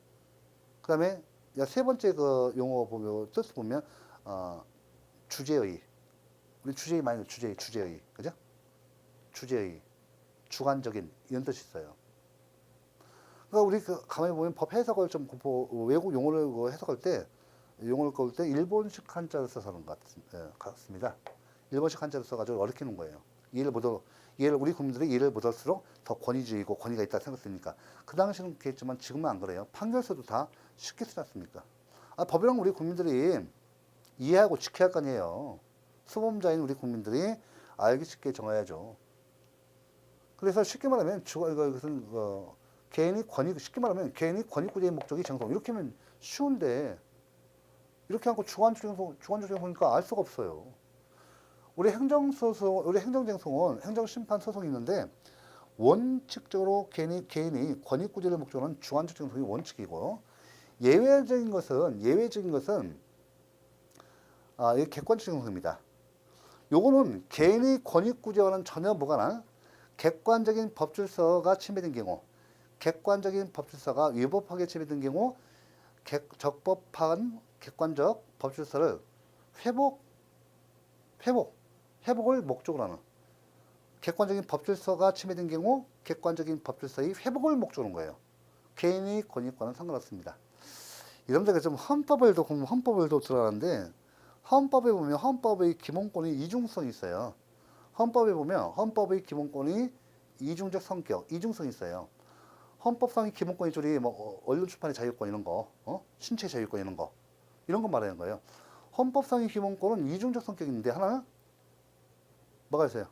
그 다음에 세 번째 그 용어 보면 뜻 보면 주제의 우리 주제의 많이 주제의 그죠? 주제의 주관적인 이런 뜻이 있어요. 그러니까 우리 그 가만히 보면 법 해석을 좀 외국 용어를 해석할 때 용어를 꺼올 때 일본식 한자를 써서 그런 것 같습니다. 일본식 한자를 써가지고 어렵게 놓은 거예요. 이해를 우리 국민들이 이해를 못할수록 더 권위주의고 권위가 있다 생각했으니까 그 당시는 그랬지만 지금은 안 그래요. 판결서도 다 쉽게 쓰지 않습니까? 법이란 우리 국민들이 이해하고 지켜야 할 거 아니에요. 수범자인 우리 국민들이 알기 쉽게 정해야죠. 그래서 쉽게 말하면 이것은 쉽게 말하면 개인이 권익구제의 목적이 정성 이렇게 하면 쉬운데 이렇게 하고 주관적 보니까 알 수가 없어요. 우리 행정쟁송은 행정심판 소송이 있는데 원칙적으로 개인이 권익구제를 목적으로 하는 주관적 쟁송이 원칙이고 예외적인 것은 이 객관적 쟁송입니다. 요거는 개인이 권익구제와는 전혀 무관한 객관적인 법질서가 침해된 경우, 객관적인 법질서가 위법하게 침해된 경우 적법한 객관적 법질서를 회복을 목적으로 하는 객관적인 법질서가 침해된 경우 객관적인 법질서의 회복을 목적으로 하는 거예요. 개인의 권익과는 상관없습니다. 여러분들 좀 헌법을 들어가는데 헌법에 보면 헌법의 기본권이 이중성이 있어요. 헌법에 보면 헌법의 기본권이 이중적 성격, 이중성이 있어요. 헌법상의 기본권이 줄이 뭐 언론 출판의 자유권 이런 거, 신체 자유권 이런 거 말하는 거예요. 헌법상의 기본권은 이중적 성격이 있는데 하나는 뭐가 있어요?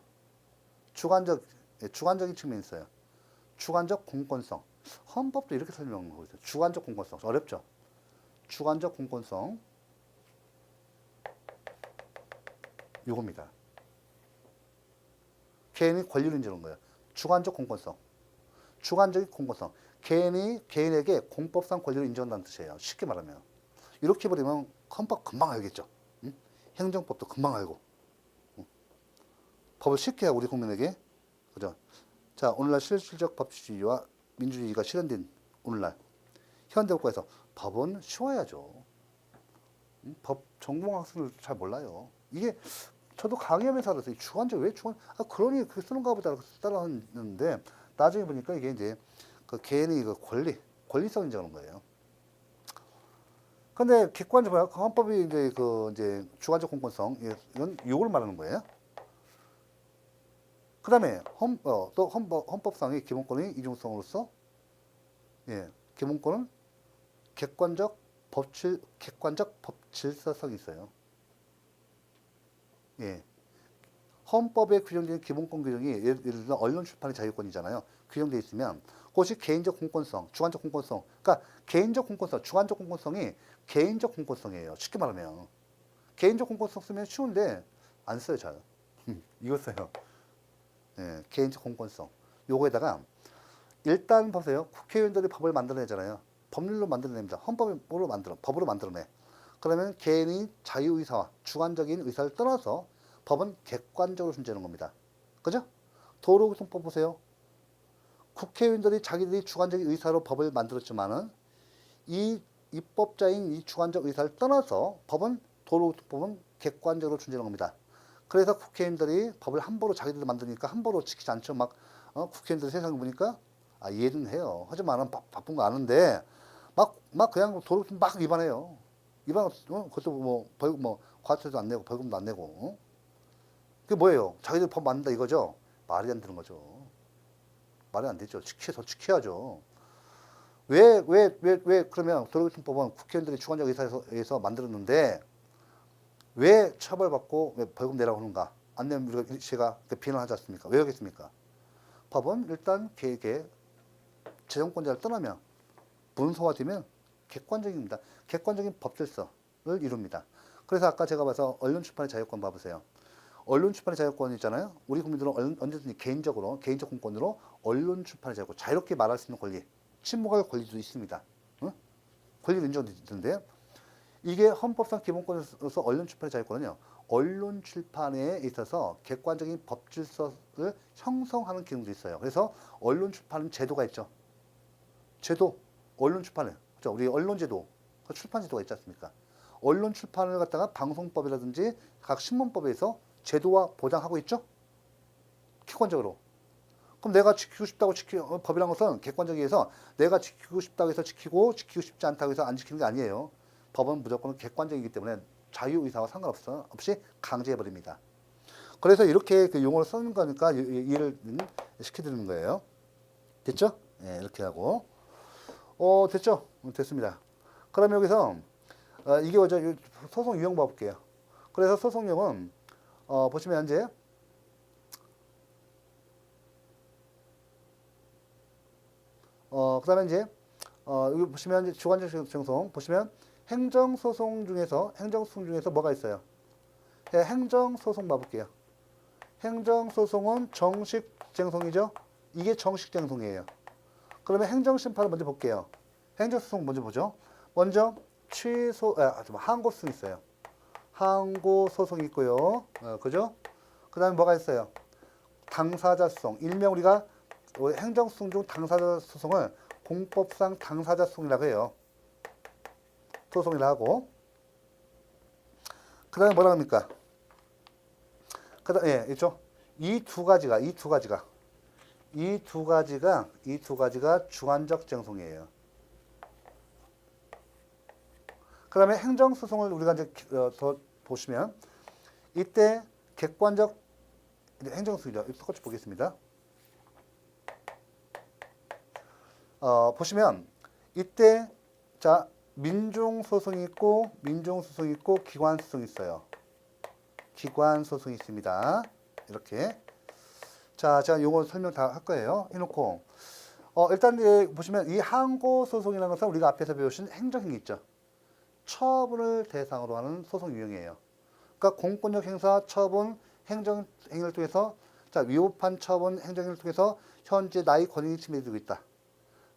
주관적인 측면이 있어요. 주관적 공권성. 헌법도 이렇게 설명하고 있어요. 주관적 공권성. 어렵죠? 주관적 공권성. 요겁니다. 개인이 권리를 인정하는 거예요. 주관적 공권성. 주관적인 공권성. 개인에게 공법상 권리를 인정한다는 뜻이에요. 쉽게 말하면. 이렇게 버리면 헌법 금방 알겠죠. 응? 행정법도 금방 알고. 응? 법을 쉽게 하고 우리 국민에게. 그죠? 자, 오늘날 실질적 법치주의와 민주주의가 실현된 오늘날 현대국가에서 법은 쉬워야죠. 법 전공 학생들 잘 몰라요. 이게 저도 강의하면서 알았어요. 왜 주관? 그러니 그 쓰는가 보다 따라하는데 나중에 보니까 이게 이제 그 개인의 그 권리성 인정하는 거예요. 근데 객관적으로 헌법이 이제 주관적 공권성 이건 요걸 말하는 거예요. 그다음에 또 헌법상의 기본권의 이중성으로서 기본권은 객관적 법질서성이 있어요. 헌법에 규정된 기본권 규정이 예를 들어 언론 출판의 자유권이잖아요. 규정되어 있으면 그것이 개인적 공권성, 주관적 공권성. 그러니까 개인적 공권성, 주관적 공권성이 개인적 공권성이에요. 쉽게 말하면 개인적 공권성 쓰면 쉬운데 안 써요 잘. 이거 써요. 개인적 공권성. 요거에다가 일단 보세요. 국회의원들이 법을 만들어내잖아요. 법률로 만들어냅니다. 법으로 만들어내. 그러면 개인이 자유의사와 주관적인 의사를 떠나서 법은 객관적으로 존재하는 겁니다. 그죠? 도로교통법 보세요. 국회의원들이 자기들이 주관적인 의사로 법을 만들었지만은 이 입법자인 이 주관적 의사를 떠나서 도로교통법은 객관적으로 존재하는 겁니다. 그래서 국회의원들이 법을 함부로 자기들이 만드니까 함부로 지키지 않죠. 국회의원들 세상을 보니까 이해는 해요. 하지만 바쁜 거 아는데 막 그냥 도로교통 막 위반해요. 그것도 과태료도 안 내고 벌금도 안 내고. 그게 뭐예요? 자기들 법 만든다 이거죠? 말이 안 되는 거죠. 말이 안 되죠. 지켜야죠. 왜 그러면 도로교통법은 국회의원들이 주관적 의사에서 만들었는데 왜 처벌받고 왜 벌금 내라고 하는가? 안 내면 제가 비난하지 않습니까? 왜 그러겠습니까? 법은 일단 개에게 재정권자를 떠나면 문서화되면 객관적입니다. 객관적인 법질서를 이룹니다. 그래서 아까 제가 봐서 언론 출판의 자유권 봐보세요. 언론 출판의 자유권 있잖아요. 우리 국민들은 언제든지 개인적 공권으로 언론 출판의 자유권, 자유롭게 말할 수 있는 권리, 침묵할 권리도 있습니다. 권리도 인정되는데 이게 헌법상 기본권으로서 언론 출판의 자유권은요. 언론 출판에 있어서 객관적인 법질서를 형성하는 기능도 있어요. 그래서 언론 출판은 제도가 있죠. 언론 출판은 그렇죠? 우리 언론제도 그 출판 제도가 있지 않습니까? 언론 출판을 갖다가 방송법이라든지 각 신문법에서 제도와 보장하고 있죠? 객관적으로. 그럼 내가 지키고 싶다고 법이란 것은 객관적이어서 내가 지키고 싶다고 해서 지키고 지키고 싶지 않다고 해서 안 지키는 게 아니에요. 법은 무조건 객관적이기 때문에 자유의사와 상관없이 강제해버립니다. 그래서 이렇게 그 용어를 쓰는 거니까 이해를 시켜드리는 거예요. 됐죠? 예, 이렇게 하고. 됐죠? 됐습니다. 그럼 여기서 이게 먼저 소송 유형 봐볼게요. 그래서 소송 유형은 보시면 이제 그다음에 이제 여기 보시면 이제 주관적 쟁송 보시면 행정소송 중에서 뭐가 있어요? 예, 행정소송 봐볼게요. 행정소송은 정식 쟁송이죠. 이게 정식 쟁송이에요. 그러면 행정심판을 먼저 볼게요. 행정소송 먼저 보죠. 먼저 항고소송 있어요. 항고소송이 있고요. 그죠? 그 다음에 뭐가 있어요? 당사자 소송. 일명 우리가 행정소송 중 당사자 소송을 공법상 당사자 소송이라고 해요. 소송이라고 하고. 그 다음에 뭐라 합니까? 그 다음에, 예, 있죠? 이 두 가지가 주관적 쟁송이에요. 그 다음에 행정소송을 우리가 이제 더 보시면 이때 객관적 행정소송이죠. 똑같이 보겠습니다. 보시면 이때 자 민중소송이 있고 기관소송이 있어요. 기관소송이 있습니다. 이렇게 자 제가 요거 설명 다 할 거예요. 해놓고 일단 보시면 이 항고소송이라는 것은 우리가 앞에서 배우신 행정행위 있죠. 처분을 대상으로 하는 소송 유형이에요. 그러니까 공권력 행사, 처분, 행정행위를 통해서 자 위법한 처분, 행정행위를 통해서 현재 나의 권익이 침해되고 있다.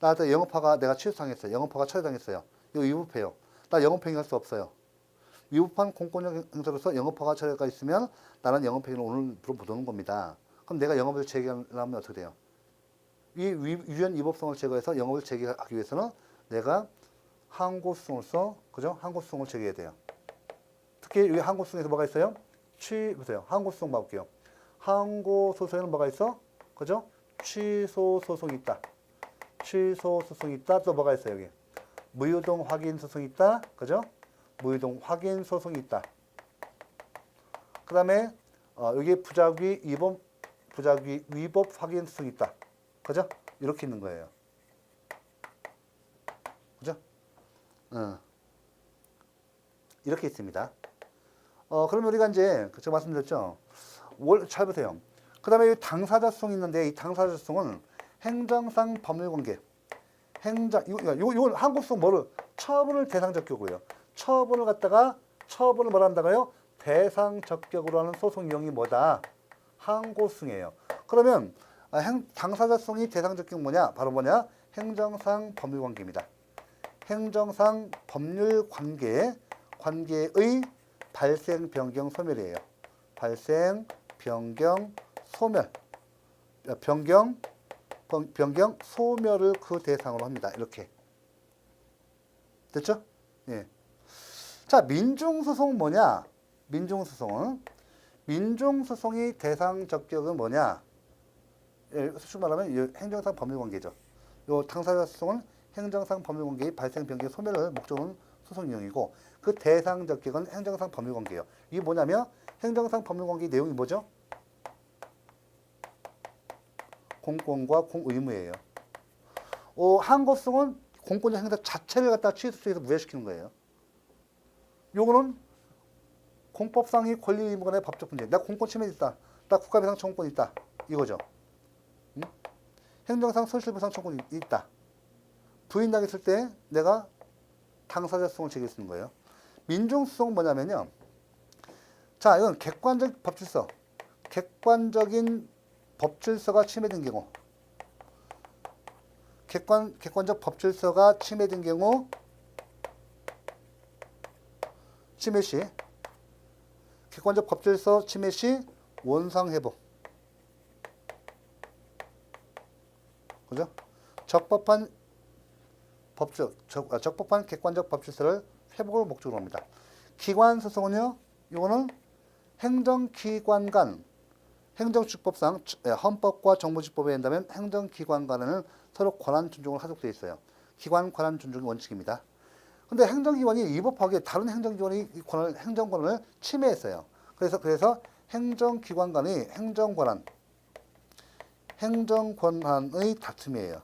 나한테 영업화가 내가 취소당했어요. 영업화가 처리당했어요. 이거 위법해요. 나 영업행위 할 수 없어요. 위법한 공권력 행사로서 영업화가 처리가 있으면 나는 영업행위를 오늘부로 못 오는 겁니다. 그럼 내가 영업을 재개하려면 어떻게 돼요? 이 위헌 위법성을 제거해서 영업을 재개하기 위해서는 내가 항고소송으로서 그죠? 항고소송을 제기해야 돼요. 특히 이 항고소송에서 뭐가 있어요? 보세요. 항고소송 봐볼게요. 항고소송에는 뭐가 있어? 그죠? 취소소송이 있다. 취소소송이 있다. 또 뭐가 있어요, 여기? 무효동 확인소송이 있다. 그죠? 무효동 확인소송이 있다. 그 다음에 여기 부작위 위법 확인소송이 있다. 그죠? 이렇게 있는 거예요. 그죠? 이렇게 있습니다. 그러면 우리가 이제 제가 말씀드렸죠. 잘 보세요. 그 다음에 당사자 소송이 있는데 이 당사자 소송은 행정상 법률관계. 이건 한국소송 뭐를 처분을 대상적격으로요. 처분을 뭐라 한다고요? 대상적격으로 하는 소송 유형이 뭐다? 항고소송이에요. 그러면 당사자 소송이 대상적격 뭐냐? 바로 뭐냐? 행정상 법률관계입니다. 행정상 법률관계의 발생, 변경, 소멸이에요. 발생, 변경, 소멸. 변경, 소멸을 그 대상으로 합니다. 이렇게. 됐죠? 예. 자, 민중소송은 뭐냐? 민중소송이 대상적격은 뭐냐? 예, 솔직히 말하면 행정상 법률관계죠. 요 당사자 소송은 행정상 법률관계의 발생, 변경, 소멸을 목적으로 소송 유형이고 그 대상적격은 행정상 법률관계예요. 이게 뭐냐면 행정상 법률관계의 내용이 뭐죠? 공권과 공의무예요. 항고소송은 공권력 행사 자체를 갖다 취소해서 무효시키는 거예요. 요거는 공법상의 권리 의무 간의 법적 분쟁. 나 공권 침해 있다. 나 국가배상 청구권이 있다. 이거죠. 응? 행정상 손실배상 청구권이 있다. 부인당했을 때 내가 당사자 소송을 제기할 수 있는 거예요. 민중소송은 뭐냐면요. 자, 이건 객관적 법질서. 객관적인 법질서가 침해된 경우. 객관적 법질서가 침해된 경우 침해 시 객관적 법질서 침해 시 원상회복. 그죠? 적법한 적법한 객관적 법 질서를 회복을 목적으로 합니다. 기관 소송은요, 이거는 행정기관 간 행정축법상 헌법과 정부집법에 의한다면 행정기관 간에는 서로 권한 존중을 하도록 되어 있어요. 기관 권한 존중이 원칙입니다. 근데 행정기관이 위법하게 다른 행정기관이 행정권을 침해했어요. 그래서 행정기관 간의 행정권한의 다툼이에요.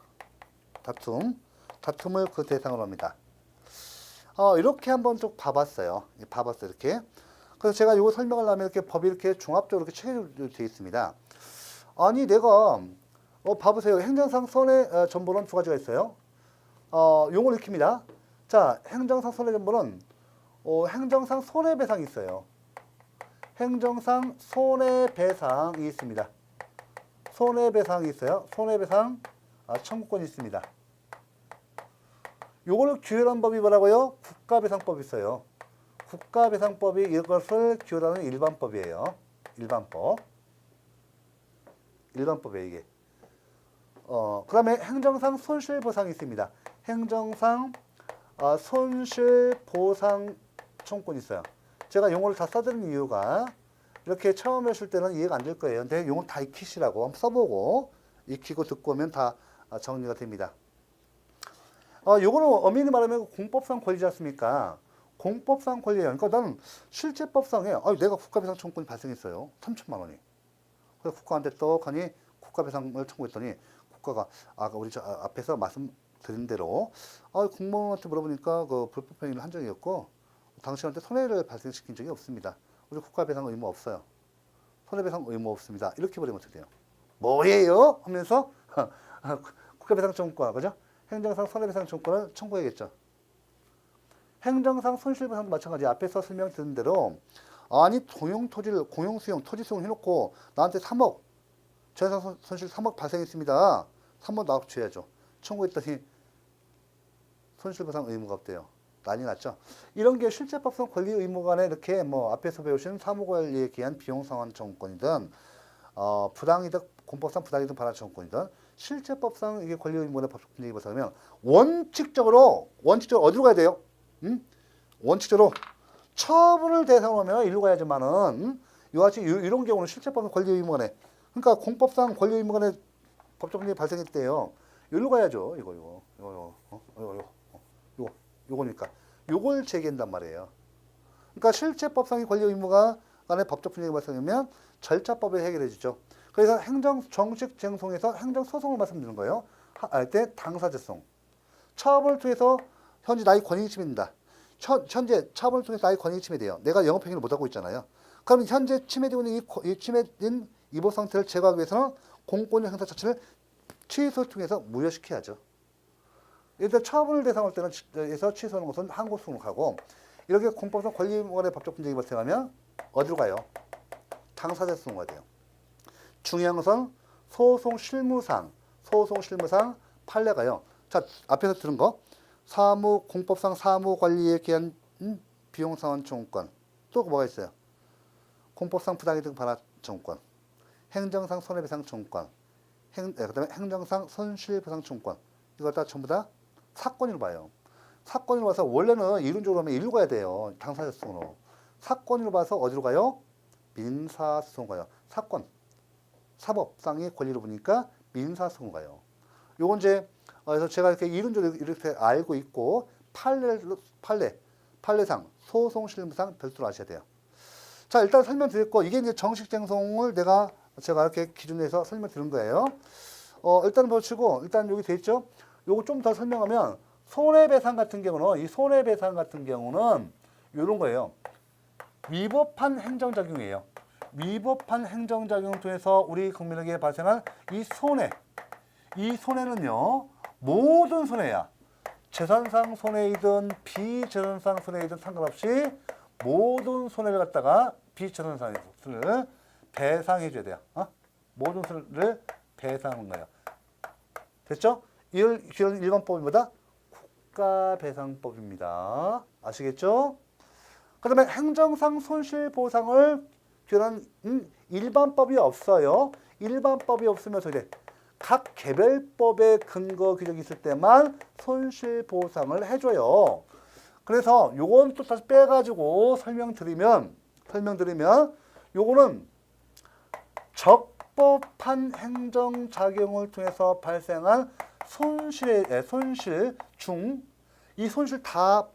다툼을 그 대상으로 합니다. 이렇게 한번 쭉 봐봤어요. 이렇게. 그래서 제가 이거 설명을 하면 이렇게 법이 이렇게 종합적으로 이렇게 체계적으로 되어 있습니다. 아니, 내가, 봐보세요. 행정상 손해전보는 두 가지가 있어요. 용어를 익힙니다. 자, 행정상 손해전보는, 행정상 손해배상이 있어요. 행정상 손해배상이 있습니다. 손해배상이 있어요. 손해배상 청구권이 있습니다. 요거를 규율한 법이 뭐라고요? 국가배상법이 있어요. 국가배상법이 이것을 규율하는 일반법이에요. 일반법이에요, 이게. 그 다음에 행정상 손실보상이 있습니다. 행정상 손실보상 청구권이 있어요. 제가 용어를 다 써드리는 이유가 이렇게 처음 하실 때는 이해가 안 될 거예요. 근데 용어 다 익히시라고 한번 써보고 익히고 듣고 오면 다 정리가 됩니다. 요거는 엄연히 말하면 공법상 권리지 않습니까? 공법상 권리예요. 그러니까 나는 실제법상에 내가 국가배상 청구권이 발생했어요. 3천만 원이. 그래서 국가한테 떡하니 국가배상을 청구했더니 국가가 우리 앞에서 말씀드린 대로 공무원한테 물어보니까 그 불법행위를 한 적이 없고 당신한테 손해를 발생시킨 적이 없습니다. 우리 국가배상 의무 없어요. 손해배상 의무 없습니다. 이렇게 버리면 어떻게 돼요? 뭐예요? 하면서 국가배상 청구권, 그죠? 행정상 손해배상 청구권을 청구해야겠죠. 행정상 손실배상도 마찬가지. 앞에서 설명드린 대로 아니 공용수용 토지 수용 해놓고 나한테 3억 재산 손실 3억 발생했습니다. 3억 나하고 줘야죠. 청구했더니 손실배상 의무가 없대요. 난리 났죠. 이런 게 실제법상 권리 의무 간에 이렇게 앞에서 배우신 사무관리에 기한 비용상환 청구권이든 부당이득 공법상 부당이득 반환 청구권이든 실제법상 이게 권리 의무 간의 법적 분쟁이 발생하면 원칙적으로 어디로 가야 돼요? 원칙적으로 처분을 대상으로 하면 이리로 가야지만은 이와같이 이런 경우는 실제법상 권리 의무 간에 그러니까 공법상 권리 의무 간의 법적 분쟁이 발생했대요. 이리로 가야죠. 요거니까 요걸 제기한단 말이에요. 그러니까 실제법상의 권리 의무가 간의 법적 분쟁이 발생하면 절차법에 해결해 주죠. 그래서 행정 정식 쟁송에서 행정 소송을 말씀드리는 거예요. 할 때 당사자송. 처분을 통해서 현재 나의 권익이 침해된다. 현재 처분을 통해서 나의 권익이 침해돼요. 내가 영업행위를 못하고 있잖아요. 그럼 현재 침해되고 있는 이 침해된 위법 상태를 제거하기 위해서는 공권력 행사 자체를 취소를 통해서 무효시켜야죠. 일단 처분을 대상할 때는 에서 취소하는 것은 항고소송을 가고 이렇게 공법상 권리간의 법적 분쟁이 발생하면 어디로 가요? 당사자소송을 가야 돼요. 중요한 것은 소송 실무상 판례가요. 자, 앞에서 들은 거 공법상 사무관리에 기한 비용상환 청구권 또 뭐가 있어요? 공법상 부당이득 반환 청구권 행정상 손해배상 청구권 그다음에 행정상 손실배상 청구권 이걸 다 전부 다 사건으로 봐요. 사건으로 봐서 원래는 이론적으로 하면 일로 가야 돼요. 당사자소송으로. 사건으로 봐서 어디로 가요? 민사소송 가요. 사건. 사법상의 권리로 보니까 민사소송 가요. 요건 이제 그래서 제가 이렇게 이론적으로 이렇게 알고 있고 판례상 소송 실무상 별도로 아셔야 돼요. 자, 일단 설명드렸고 이게 이제 정식 쟁송을 제가 이렇게 기준에서 설명드린 거예요. 일단 보시고 일단 여기 돼 있죠. 요거 좀 더 설명하면 손해배상 같은 경우는 이런 거예요. 위법한 행정작용이에요. 위법한 행정작용을 통해서 우리 국민에게 발생한 이 손해는요 모든 손해야. 재산상 손해이든 비재산상 손해이든 상관없이 모든 손해를 갖다가 비재산상 손해를 배상해 줘야 돼요. 모든 손해를 배상하는 거예요. 됐죠? 이걸 일반법보다 국가배상법입니다. 아시겠죠? 그 다음에 행정상 손실보상을 규율한 일반법이 없어요. 일반법이 없으면 어떻게 돼? 각 개별법의 근거 규정이 있을 때만 손실보상을 해줘요. 그래서 요건 또 다시 빼가지고 설명드리면 요거는 적법한 행정작용을 통해서 발생한 손실 중 이 손실 다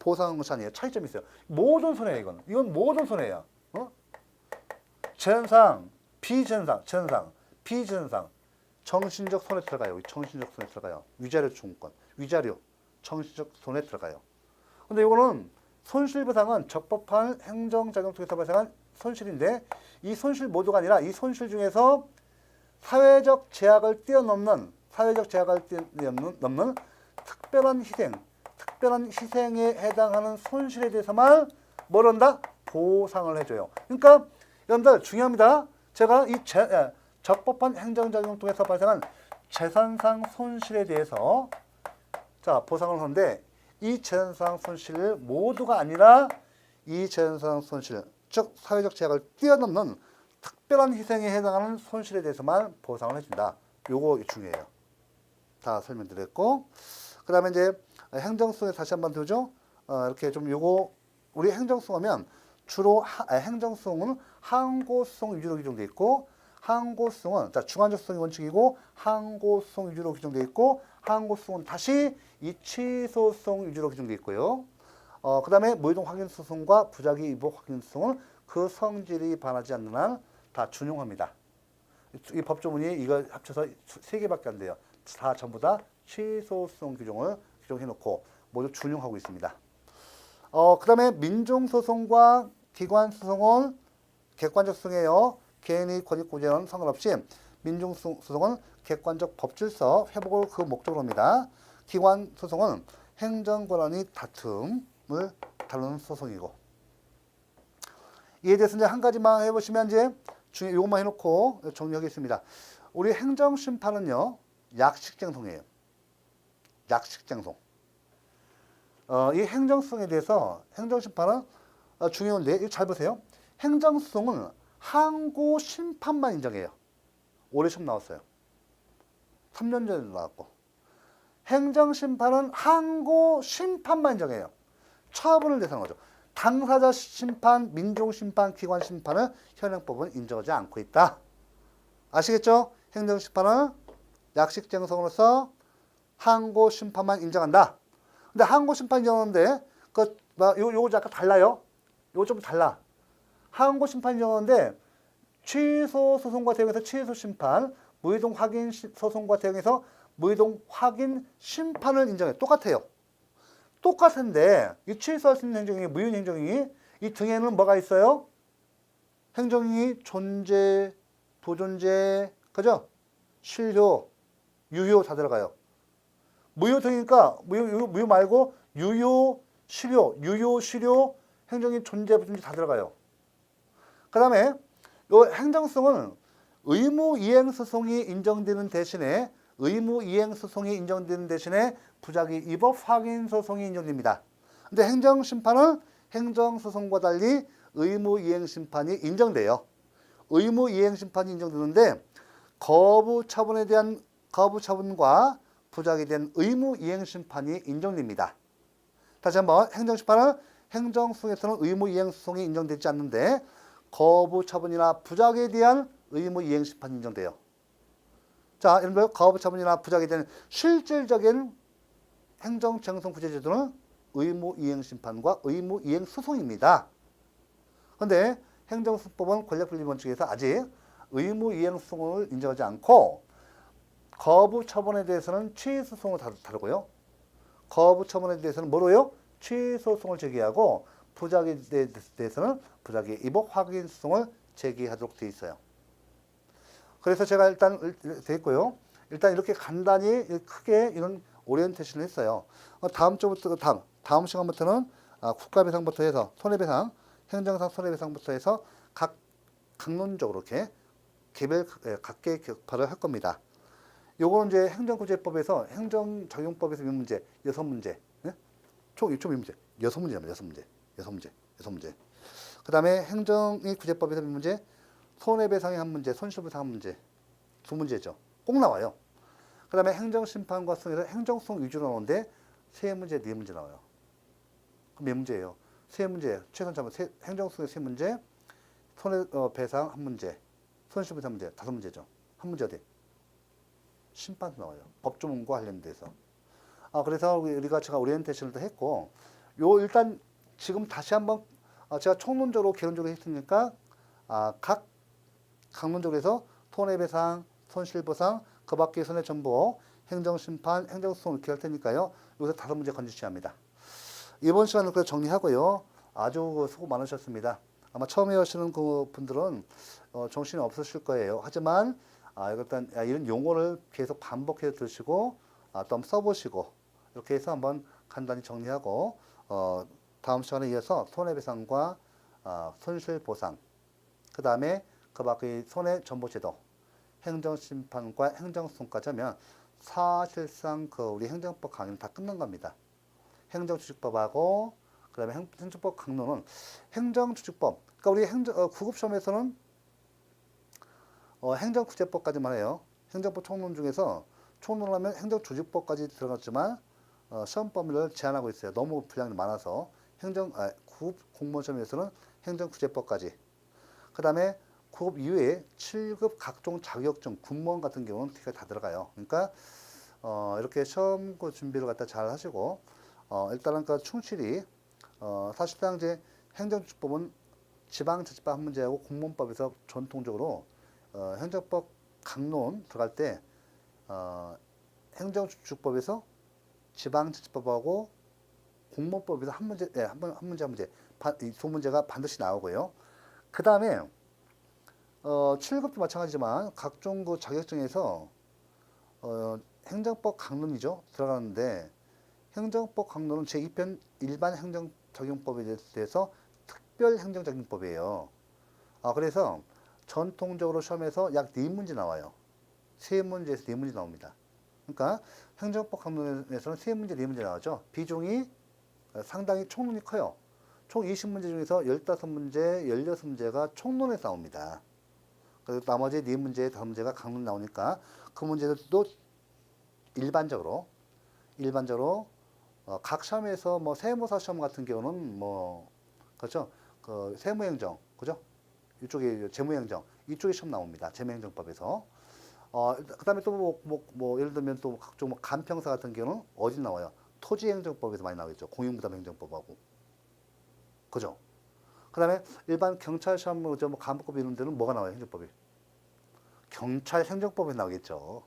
보상한 것이 아니에요. 차이점이 있어요. 모든 손해예요. 이건 모든 손해예요. 재현상, 비재현상, 비재현상, 정신적 손해 들어가요. 정신적 손해 들어가요. 위자료 청구권, 위자료, 정신적 손해 들어가요. 근데 이거는 손실보상은 적법한 행정작용 통해서 발생한 손실인데 이 손실 모두가 아니라 이 손실 중에서 사회적 제약을 뛰어넘는 특별한 희생에 해당하는 손실에 대해서만 뭘 한다? 보상을 해줘요. 그러니까 여러분들 중요합니다. 제가 이 적법한 행정작용 통해서 발생한 재산상 손실에 대해서 자 보상을 하는데 이 재산상 손실 모두가 아니라 이 재산상 손실 즉 사회적 제약을 뛰어넘는 특별한 희생에 해당하는 손실에 대해서만 보상을 해준다. 요거 중요해요. 다 설명드렸고 그 다음에 이제 행정수에 다시 한번 보죠. 이렇게 좀 요거 우리 행정수하면 주로 행정수는 항고수송 위주로 규정되어 있고 항고수송은 자 중간적 수송이 원칙이고 항고수송 위주로 규정되어 있고 항고수송은 다시 이 취소수송 위주로 규정되어 있고요. 그 다음에 무이동 확인소송과 부작위 위법 확인소송은 그 성질이 반하지 않는 한 다 준용합니다. 이 법조문이 이거 합쳐서 3개밖에 안 돼요. 다 전부 다 취소수송 규정을 규정해놓고 모두 준용하고 있습니다. 그 다음에 민중소송과 기관소송은 객관적 소송이에요. 개인의 권익구제는 상관없이 민중소송은 객관적 법질서 회복을 그 목적으로 합니다. 기관소송은 행정권한의 다툼을 다루는 소송이고 이에 대해서 이제 한 가지만 해보시면 이제 이것만 해놓고 정리하겠습니다. 우리 행정심판은요 약식쟁송이에요. 약식쟁송. 이 행정소송에 대해서 행정심판은 중요한데 이거 잘 보세요. 행정소송은 항고 심판만 인정해요. 올해 시험 나왔어요. 3년 전에 나왔고. 행정심판은 항고 심판만 인정해요. 처분을 대상으로 하죠. 당사자 심판, 민족심판, 기관심판은 현행법은 인정하지 않고 있다. 아시겠죠? 행정심판은 약식쟁송으로서 항고 심판만 인정한다. 근데 항고 심판 인정하는데 요거 약간 달라요. 요거 좀 달라. 항고 심판 인정하는데 취소 소송과 대응해서 취소 심판, 무이동 확인 소송과 대응해서 무이동 확인 심판을 인정해. 똑같아요. 똑같은데 이 취소할 수 있는 행정행위, 무효 행정행위 이 등에는 뭐가 있어요? 행정행위 존재, 부존재, 그죠? 실효, 유효 다 들어가요. 무효 등이니까 무효 말고 유효, 실효, 행정행위 존재, 부존재 다 들어가요. 그 다음에 요 행정소송은 의무이행소송이 인정되는 대신에 부작위 위법 확인소송이 인정됩니다. 근데 행정심판은 행정소송과 달리 의무이행심판이 인정돼요. 의무이행심판이 인정되는데 거부처분과 부작위에 대한 의무이행심판이 인정됩니다. 다시 한번 행정심판은 행정소송에서는 의무이행소송이 인정되지 않는데 거부처분이나 부작위에 대한 의무이행심판이 인정돼요. 자, 여러분들 거부처분이나 부작위에 대한 실질적인 행정쟁송구제제도는 의무이행심판과 의무이행소송입니다. 그런데 행정소송법은 권력분립원칙에서 아직 의무이행소송을 인정하지 않고 거부처분에 대해서는 취소소송을 다루고요. 거부처분에 대해서는 뭐로요? 취소소송을 제기하고 부작위에 대해서는 부작위 위법 확인소송을 제기하도록 되어 있어요. 그래서 제가 일단 됐고요. 일단 이렇게 간단히 크게 이런 오리엔테이션을 했어요. 다음 시간부터는 국가배상부터 해서 손해배상, 행정상 손해배상부터 해서 각론적으로 이렇게 각계 격파를 할 겁니다. 요거는 이제 행정구제법에서 행정적용법에서 몇 문제, 6문제, 네? 총 몇 문제, 6문제입니다. 6문제. 그 다음에 행정구제법에서 몇 문제, 손해배상의 한 문제, 손실배상 한 문제, 2문제죠. 꼭 나와요. 그 다음에 행정심판과 수능에서 행정수능 위주로 나오는데 세 문제, 네 문제 나와요. 그럼 몇 문제예요? 세 문제, 최선 잡은 행정수능 세 문제, 손해배상 한 문제, 손실배상 문제, 다섯 문제죠. 한 문제 어디? 심판도 나와요. 법조문과 관련돼서. 그래서 우리가 제가 오리엔테이션도 했고, 일단 지금 다시 한번 제가 총론적으로 개론적으로 했으니까 각 강론적으로 해서 손해배상, 손실보상, 그 밖의 손해정보, 행정심판, 행정소송 이렇게 할 테니까요. 여기서 다섯 문제 건지셔야 합니다. 이번 시간을 그래서 정리하고요. 아주 수고 많으셨습니다. 아마 처음에 하시는 그 분들은 정신이 없으실 거예요. 하지만 일단 이런 용어를 계속 반복해서 들으시고 또 한번 써보시고 이렇게 해서 한번 간단히 정리하고 다음 시간에 이어서 손해배상과 손실보상 그 다음에 그 밖의 손해정보제도 행정심판과 행정소송까지 하면 사실상 우리 행정법 강의는 다 끝난 겁니다. 행정추직법하고 그 다음에 행정법 강론은 행정추직법 그러니까 우리 구급시험에서는 행정구제법까지만 해요. 행정법 총론 중에서 총론을 하면 행정조직법까지 들어갔지만 시험 범위를 제한하고 있어요. 너무 분량이 많아서 구급 공무원 시험에서는 행정구제법까지 그 다음에 구급 이후에 7급 각종 자격증 군무원 같은 경우는 다 들어가요. 그러니까 이렇게 시험 준비를 갖다 잘 하시고 일단은 그 충실히 사실상 이제 행정주법은 지방자치법 한 문제하고 공무원법에서 전통적으로 행정법 강론 들어갈 때 행정주법에서 지방자치법하고 공무원법에서 한 문제, 한 문제, 이 두 문제가 반드시 나오고요. 그 다음에 7급도 마찬가지지만 각종 그 자격증에서 행정법 강론이죠 들어가는데 행정법 강론은 제2편 일반 행정적용법에 대해서 특별 행정적용법이에요. 그래서 전통적으로 시험에서 약 4문제 나와요. 3문제에서 4문제 나옵니다. 그러니까 행정법 강론에서는 3문제, 4문제 나오죠. 비중이 상당히 총론이 커요. 총 20문제 중에서 15문제, 16문제가 총론에서 나옵니다. 그리고 나머지 4문제, 5문제가 강론 나오니까 그 문제들도 일반적으로 각 시험에서 뭐 세무사 시험 같은 경우는 그렇죠. 그 세무행정, 그죠? 이쪽에 재무행정, 이쪽에 시험 나옵니다. 재무행정법에서. 그다음에 또 예를 들면 또 각종 간평사 같은 경우는 어디 나와요? 토지행정법에서 많이 나오겠죠. 공용부담행정법하고, 그죠? 그다음에 일반 경찰 시험, 간부법 이런 데는 뭐가 나와요? 행정법이? 경찰 행정법에 나오겠죠.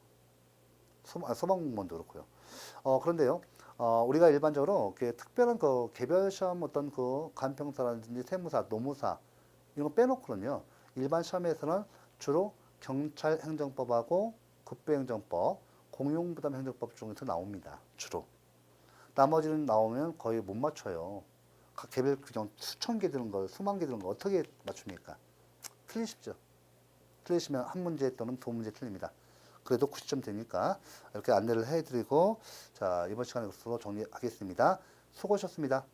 소방공무원도 그렇고요. 그런데요, 우리가 일반적으로 특별한 개별 시험 어떤 간평사라든지 세무사, 노무사 이런 거 빼놓고는요, 일반 시험에서는 주로 경찰 행정법하고 급부행정법, 공용부담행정법 중에서 나옵니다. 주로. 나머지는 나오면 거의 못 맞춰요. 각 개별 규정 수천 개 되는 걸, 수만 개 되는 걸 어떻게 맞춥니까? 틀리십시오. 틀리시면 한 문제 또는 두 문제 틀립니다. 그래도 90점 되니까 이렇게 안내를 해드리고 자 이번 시간에 것으로 정리하겠습니다. 수고하셨습니다.